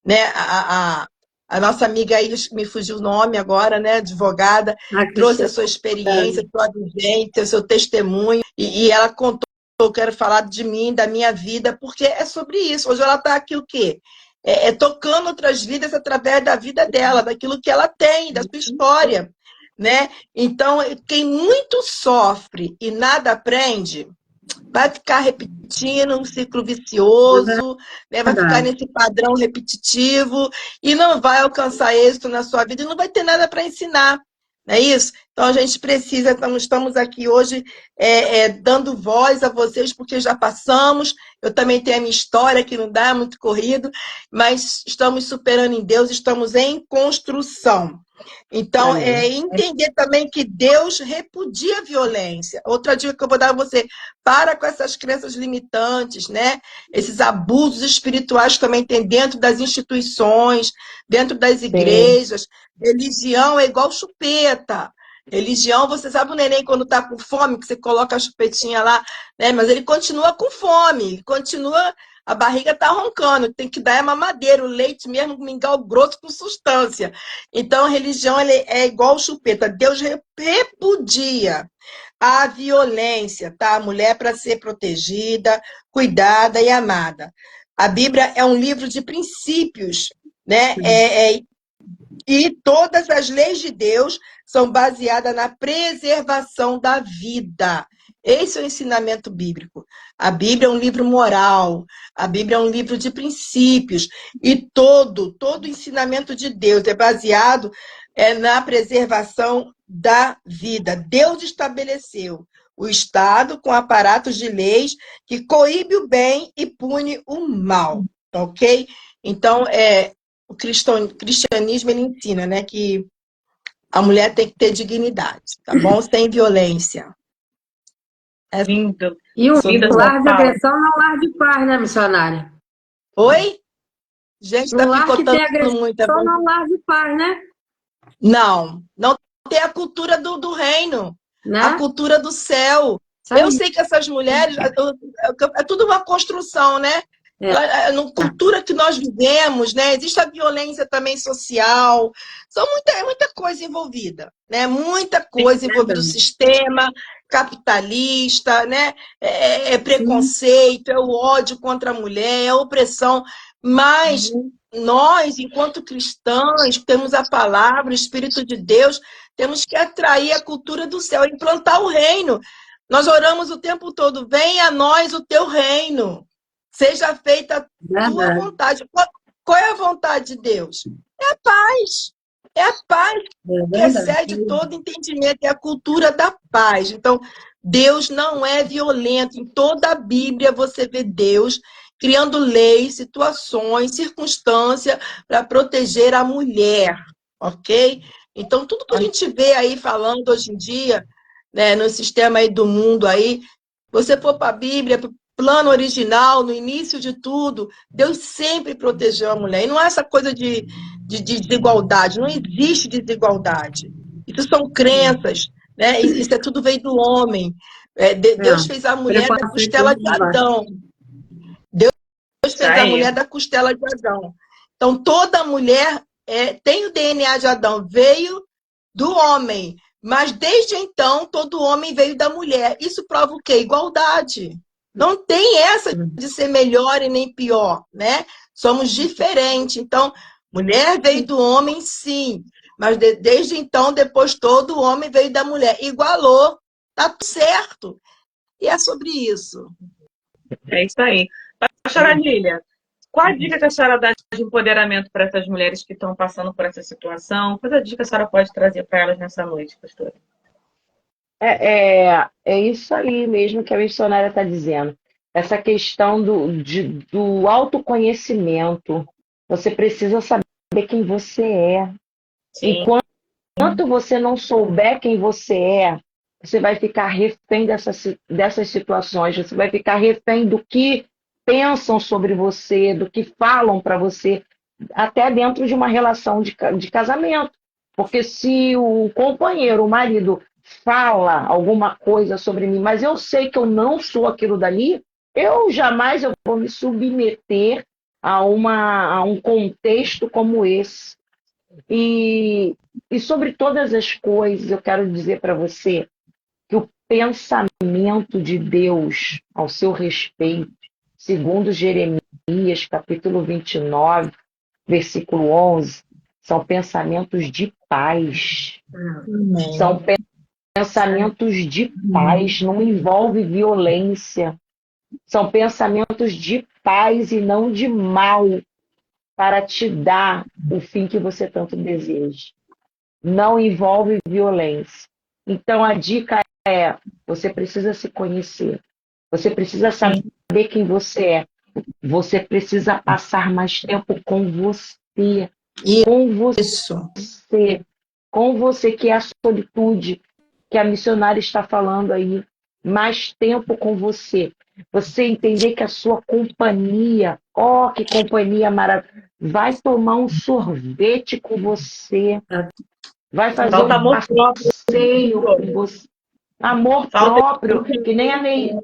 Né? A nossa amiga aí, me fugiu o nome agora, né? Advogada, trouxe a sua experiência, a sua vivência, o seu testemunho, e ela contou, eu quero falar de mim, da minha vida, porque é sobre isso. Hoje ela está aqui o quê? Tocando outras vidas através da vida dela, daquilo que ela tem, da sua história. Né? Então, quem muito sofre e nada aprende, vai ficar repetindo um ciclo vicioso, né? Vai ficar nesse padrão repetitivo e não vai alcançar êxito na sua vida e não vai ter nada para ensinar. Não é isso? Então a gente precisa, estamos aqui hoje dando voz a vocês, porque já passamos. Eu também tenho a minha história, que não dá, é muito corrido, mas estamos superando em Deus, estamos em construção. Então, Amém. entender também que Deus repudia a violência. Outra dica que eu vou dar a você, para com essas crenças limitantes, né? Esses abusos espirituais que também tem dentro das instituições, dentro das Sim, igrejas. Religião é igual chupeta. Religião, você sabe o neném quando está com fome, que você coloca a chupetinha lá, né? Mas ele continua com fome, continua, a barriga está roncando, tem que dar a mamadeira, o leite mesmo, mingau grosso com substância. Então, a religião é igual chupeta. Deus repudia a violência, tá? A mulher para ser protegida, cuidada e amada. A Bíblia é um livro de princípios, né? E todas as leis de Deus são baseadas na preservação da vida. Esse é o ensinamento bíblico. A Bíblia é um livro moral, a Bíblia é um livro de princípios, e todo ensinamento de Deus é baseado na preservação da vida. Deus estabeleceu o Estado com aparatos de leis que coíbe o bem e pune o mal, ok? Então, o cristianismo ele ensina, né, que a mulher tem que ter dignidade, tá bom? Sem violência. Lindo. E um Linda sua lar de fala. agressão não é um lar de paz, né, missionária? Oi? Gente, Um tá lar que tem picotando agressão muito. não é um lar de paz, né? Não tem a cultura do reino, a Né? cultura do céu. Isso Eu aí. sei que essas mulheres, é tudo uma construção, né? É. Na cultura que nós vivemos, né? Existe a violência também social, é muita coisa envolvida, né? Muita coisa envolvida, o Verdade. sistema capitalista, né? É Sim. preconceito, é o ódio contra a mulher, é a opressão, mas Uhum. nós, enquanto cristãos, temos a palavra, o Espírito de Deus, temos que atrair a cultura do céu, implantar o reino. Nós oramos o tempo todo, venha a nós o teu reino, seja feita a tua Verdade. vontade. Qual é a vontade de Deus? É a paz. É a paz É que verdade. excede todo entendimento, é a cultura da paz. Então, Deus não é violento. Em toda a Bíblia você vê Deus criando leis, situações, circunstâncias para proteger a mulher, ok? Então, tudo que a gente vê aí falando hoje em dia, né, no sistema aí do mundo aí, você for para a Bíblia, para o plano original, no início de tudo, Deus sempre protegeu a mulher. E não é essa coisa de desigualdade, não existe desigualdade. Isso são crenças, né? Isso é tudo veio do homem. Deus É. fez a mulher da Preconceito costela de de baixo. Adão. Deus Isso fez a aí. mulher da costela de Adão. Então, toda mulher tem o DNA de Adão, veio do homem. Mas desde então, todo homem veio da mulher. Isso prova o quê? Igualdade. Não tem essa de ser melhor e nem pior, né? Somos diferentes. Então, mulher veio do homem, sim. Mas desde então, depois todo homem veio da mulher. Igualou. Tá tudo certo. E é sobre isso. É isso aí. Pastora Lília, qual a dica que a senhora dá de empoderamento para essas mulheres que estão passando por essa situação? Qual a dica que a senhora pode trazer para elas nessa noite, pastora? é isso aí mesmo que a missionária está dizendo. Essa questão do autoconhecimento. Você precisa saber quem você é. Sim, Enquanto você não souber quem você é, você vai ficar refém dessas situações, você vai ficar refém do que pensam sobre você, do que falam para você, até dentro de uma relação de casamento. Porque se o companheiro, o marido, fala alguma coisa sobre mim, mas eu sei que eu não sou aquilo dali, eu vou me submeter a um contexto como esse. E, e sobre todas as coisas, eu quero dizer para você que o pensamento de Deus ao seu respeito, segundo Jeremias, capítulo 29, versículo 11, são pensamentos de paz. São Amém. pensamentos de paz, não envolve violência. São pensamentos de paz e não de mal, para te dar o fim que você tanto deseja. não envolve violência. Então, a dica é: você precisa se conhecer, você precisa saber quem você é, você precisa passar mais tempo com você, com Isso. você, com você, que é a solitude que a missionária está falando aí. Mais tempo com você. Você entender que a sua companhia, ó, que companhia maravilhosa, vai tomar um sorvete com você, vai fazer Falta um amor próprio. passeio com você. Amor Falta próprio, que nem a Neidinha,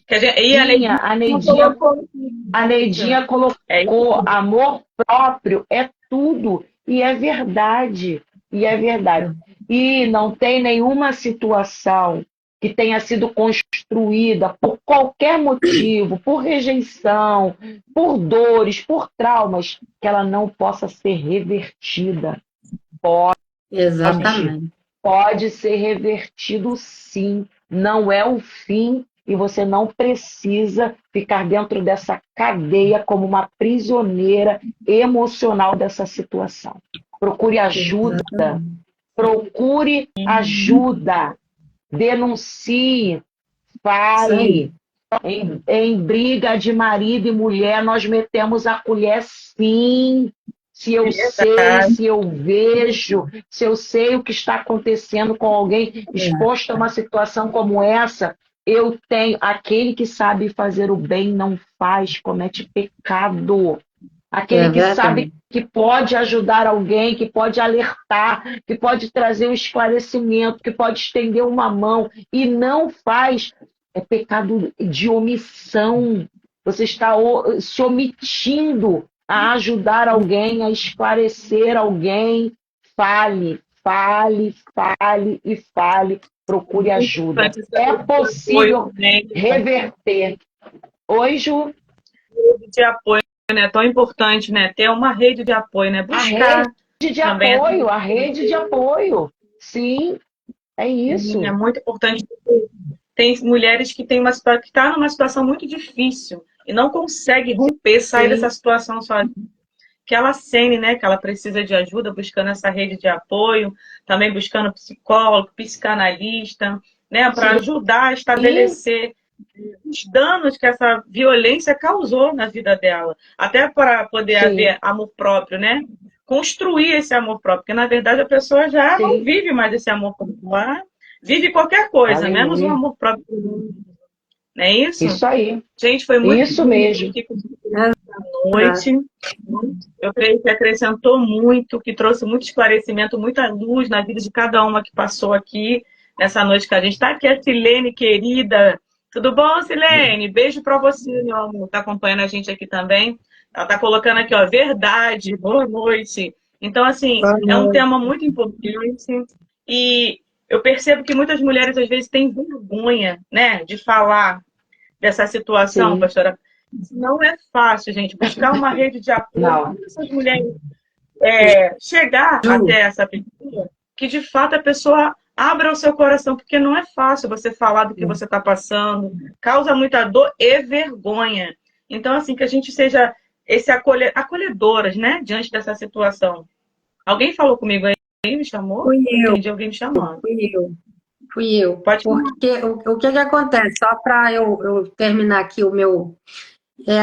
que a gente, e a Neidinha colocou A Neidinha é isso colocou: mesmo. amor próprio é tudo. E é verdade. E é verdade. E não tem nenhuma situação que tenha sido construída por qualquer motivo, por rejeição, por dores, por traumas, que ela não possa ser revertida. Pode. Exatamente. Pode ser revertido, sim. Não é o fim e você não precisa ficar dentro dessa cadeia como uma prisioneira emocional dessa situação. Procure ajuda, procure ajuda, denuncie, Isso aí. fale. Em briga de marido e mulher, nós metemos a colher, sim. Se eu sei, se eu vejo, se eu sei o que está acontecendo com alguém exposto a uma situação como essa, eu tenho. Aquele que sabe fazer o bem não faz, comete pecado. Aquele É que sabe verdade. que pode ajudar alguém, que pode alertar, que pode trazer um esclarecimento, que pode estender uma mão e não faz, é pecado de omissão. Você está se omitindo a ajudar alguém, a esclarecer alguém. Fale, fale, fale e fale. Procure Muito ajuda. importante essa É rede de apoio possível também, reverter. Oi, Ju? rede de apoio, né? Tão importante, né? Ter uma rede de apoio, né? A rede Buscar de também essa apoio, a rede de apoio. Sim, é é isso. muito importante. Tem mulheres que têm que tá numa situação muito difícil e não consegue romper, sair Sim, dessa situação sozinha. Que ela sente, né, que ela precisa de ajuda, buscando essa rede de apoio, também buscando psicólogo, psicanalista, né, para sim, ajudar a estabelecer os danos que essa violência causou na vida dela, até para poder sim, haver amor próprio, né? Construir esse amor próprio, porque na verdade a pessoa já não sim. vive mais esse amor próprio, ela vive qualquer coisa, menos um Aleluia. amor próprio, não é isso? Isso aí. Gente, foi muito Isso bom mesmo. aqui com a noite. Eu creio que acrescentou muito, que trouxe muito esclarecimento, muita luz na vida de cada uma que passou aqui nessa noite que a gente está aqui. A Silene, querida. Tudo bom, Silene? Beijo para você, meu amor. Está acompanhando a gente aqui também. Ela está colocando aqui, ó, verdade, boa noite. Então, assim, é um tema muito importante e eu percebo que muitas mulheres, às vezes, têm vergonha, né, de falar dessa situação, Sim. pastora. Não é fácil, gente, buscar uma rede de apoio Não. para essas mulheres chegar Ju, até essa pessoa, que de fato a pessoa abra o seu coração, porque não é fácil você falar do que você está passando, causa muita dor e vergonha. Então, assim, que a gente seja acolhedoras, né, diante dessa situação. Alguém falou comigo aí, me chamou? fui Eu eu, entendi alguém me chamando. fui eu, fui eu. Pode falar. Porque o que que acontece? Só para eu terminar aqui o meu.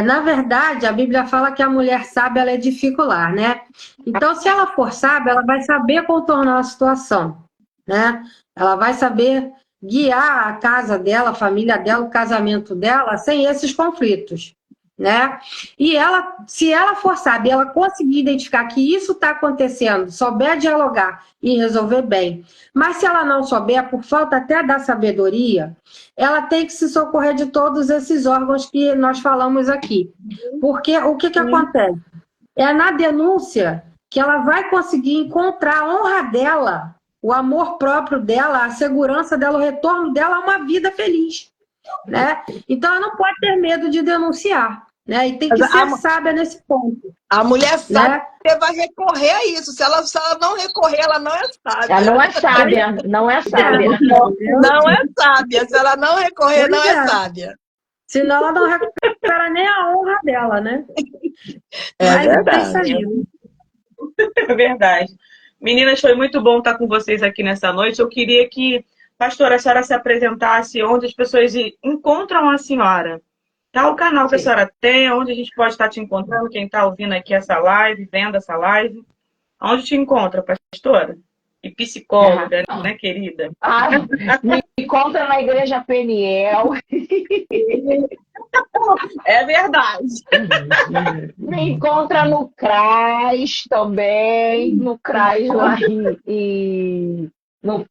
Na verdade, a Bíblia fala que a mulher sábia ela é dificular, né? Então, se ela for sábia, ela vai saber contornar a situação, né? Ela vai saber guiar a casa dela, a família dela, o casamento dela, sem esses conflitos, né? E ela, se ela for sábia, ela conseguir identificar que isso está acontecendo, souber dialogar e resolver bem. Mas se ela não souber, por falta até da sabedoria, ela tem que se socorrer de todos esses órgãos que nós falamos aqui. Porque o que acontece? É na denúncia que ela vai conseguir encontrar a honra dela, o amor próprio dela, a segurança dela, o retorno dela a uma vida feliz, né? Então, ela não pode ter medo de denunciar, né? E tem Mas que ser sábia nesse ponto, a mulher sábia né? vai recorrer a isso. Se ela não recorrer, ela não é Ela sábia. não é sábia, não é sábia. Não é sábia. Se ela não recorrer, não Pois é é. sábia. Senão ela não recupera nem a honra dela, né? É Mas é isso verdade. aí. É verdade. Meninas, foi muito bom estar com vocês aqui nessa noite. Eu queria que, pastora, a senhora se apresentasse onde as pessoas encontram a senhora. Tá o canal que a Sim. senhora tem, onde a gente pode estar te encontrando, quem está ouvindo aqui essa live, vendo essa live. Onde te encontra, pastora? E psicóloga, né, querida? Me encontra na Igreja Peniel. É verdade. Me encontra no CRAS também, no CRAS lá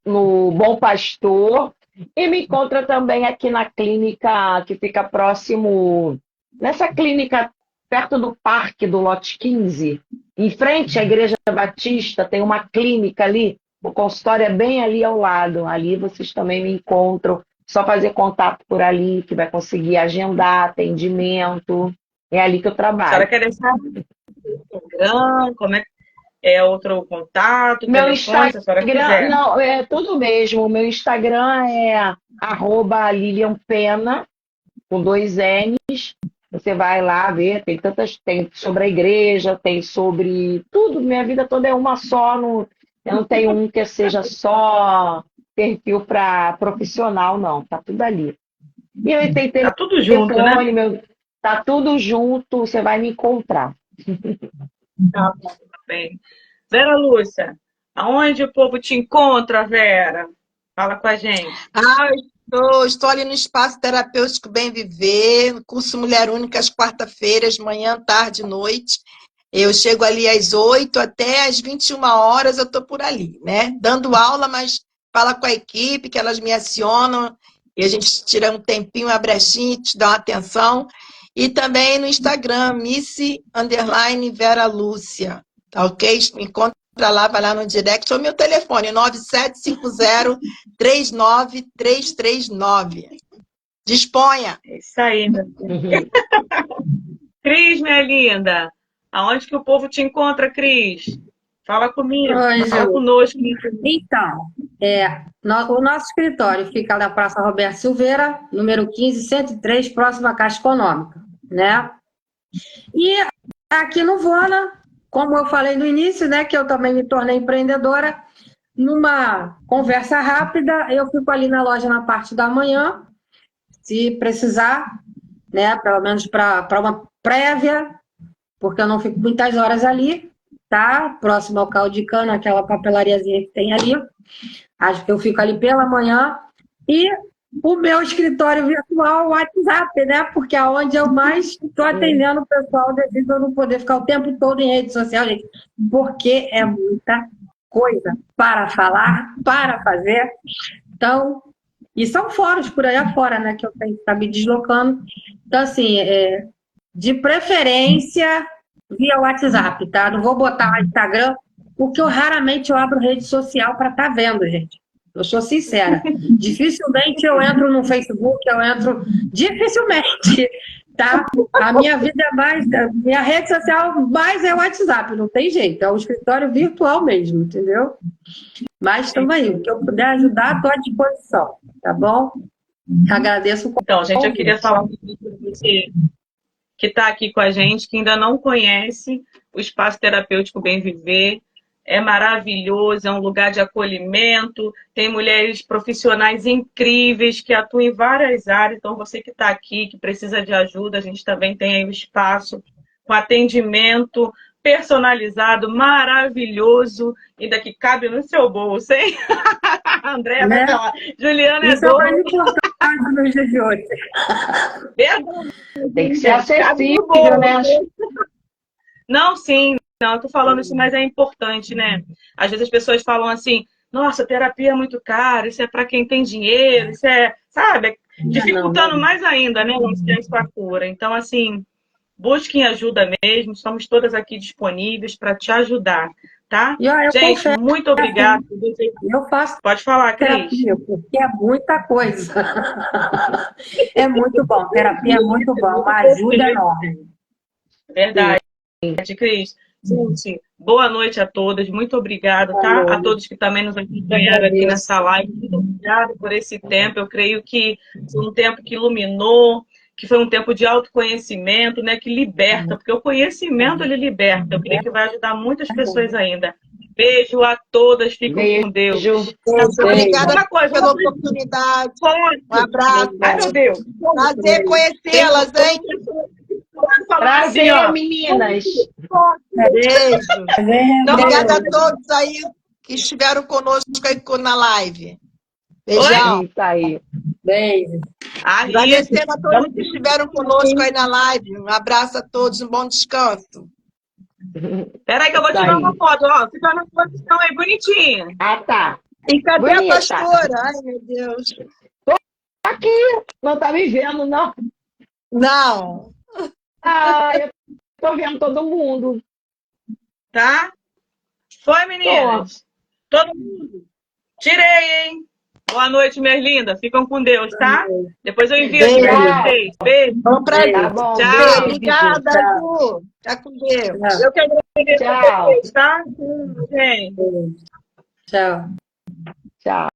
no Bom Pastor. E me encontra também aqui na clínica que fica próximo, nessa clínica perto do parque do Lote 15, em frente à Igreja Batista, tem uma clínica ali, o consultório é bem ali ao lado. Ali vocês também me encontram, só fazer contato por ali, que vai conseguir agendar atendimento. É ali que eu A senhora trabalho. quer deixar o Instagram, como é outro contato, Meu telefone, se a senhora Instagram, quiser. não, é tudo mesmo. O meu Instagram é @LilianPena, com 2 N's. Você vai lá ver, tem sobre a igreja, tem sobre tudo. Minha vida toda é uma só, eu não tenho um que seja só perfil para profissional, não. Tá tudo ali. E eu tenho Tá tudo junto, né? telefone, tá tudo junto, você vai me encontrar. Tá bem. Vera Lúcia, aonde o povo te encontra, Vera? Fala com a gente. Estou ali no Espaço Terapêutico Bem Viver, no curso Mulher Única, às quarta-feiras, manhã, tarde e noite. Eu chego ali às 8 até às 21 horas, eu estou por ali, né? Dando aula, mas fala com a equipe, que elas me acionam, e a gente tira um tempinho, uma brechinha, te dá uma atenção. E também no Instagram, Missy_Vera Lúcia, tá ok? Me encontra lá, vai lá no direct, ou meu telefone, 9750-39339. Disponha! É isso aí, meu filho. Cris, minha linda, aonde que o povo te encontra, Cris? Fala comigo, Oi, fala Ju. conosco. Então, o nosso escritório fica na Praça Roberto Silveira, número 15.103, próximo à Caixa Econômica, né? E aqui no Vona, como eu falei no início, né, que eu também me tornei empreendedora, numa conversa rápida, eu fico ali na loja na parte da manhã, se precisar, né, pelo menos para uma prévia, porque eu não fico muitas horas ali, tá? Próximo ao caldo de cana, aquela papelariazinha que tem ali. Acho que eu fico ali pela manhã. E o meu escritório virtual, o WhatsApp, né? Porque é onde eu mais estou atendendo o pessoal, devido a eu não poder ficar o tempo todo em rede social, gente, porque é muita coisa para falar, para fazer. Então, e são fóruns por aí afora, né? Que eu tenho que estar me deslocando. Então, assim, de preferência via WhatsApp, tá? Não vou botar o Instagram, porque eu abro rede social para estar vendo, gente. Eu sou sincera. Dificilmente eu entro no Facebook, dificilmente, tá? A minha vida é mais, a minha rede social mais é o WhatsApp, não tem jeito, é o escritório virtual mesmo, entendeu? Mas estamos aí, o que eu puder ajudar, estou à disposição, tá bom? Agradeço o convite. Então, gente, eu queria falar para você que está aqui com a gente, que ainda não conhece o Espaço Terapêutico Bem Viver. É maravilhoso, é um lugar de acolhimento, tem mulheres profissionais incríveis que atuam em várias áreas. Então, você que está aqui, que precisa de ajuda, a gente também tem aí o espaço com atendimento personalizado, maravilhoso, ainda que cabe no seu bolso, hein? Andréa vai falar. Juliana Isso é mais importante nos dias de hoje. Tem que ser acessível, né? Não, sim. Não, eu tô falando isso, mas é importante, né? Às vezes as pessoas falam assim, nossa, terapia é muito caro, isso é para quem tem dinheiro, isso é, sabe, dificultando mais ainda, né, o acesso à cura. Então, assim, busquem ajuda mesmo, estamos todas aqui disponíveis para te ajudar, tá? Gente, muito obrigada. Eu faço Pode falar, Cris. terapia, porque é muita coisa. É muito bom, terapia é muito bom, uma ajuda enorme. Verdade, Cris. Gente, boa noite a todas, muito obrigada, tá? A todos que também nos acompanharam aqui nessa live, muito obrigada por esse tempo. Eu creio que foi um tempo que iluminou, que foi um tempo de autoconhecimento, né? Que liberta, porque o conhecimento ele liberta. Eu creio que vai ajudar muitas pessoas ainda. Beijo a todas, fiquem com Deus. Beijo. Obrigada Uma coisa, pela oportunidade. Fonte. Um abraço. Ai, meu Deus. Prazer conhecê-las, hein? Prazer, meninas. Beijo. Então, Obrigada a todos aí que estiveram conosco aí na live. Beijão. Isso aí. Beijo. Agradecendo a todos que estiveram conosco aí na live. Um abraço a todos, um bom descanso. Peraí que eu vou tirar uma foto, ó. Fica na posição aí, bonitinha. Ah, tá. E cadê Bonita. a pastora? Ai, meu Deus. Aqui, não tá me vendo, não. Não. Ah, eu tô vendo todo mundo. Tá? Foi, meninas? Todo mundo? Tirei, hein? Boa noite, minhas lindas. Ficam com Deus, tá? Depois eu envio aqui pra vocês. Beijo. Bom prazer. Tá bom. Tchau. Beijo. Obrigada, Ju. Fica com Deus. Eu que agradeço Tchau. vocês, tá? Gente. Tchau. Tchau.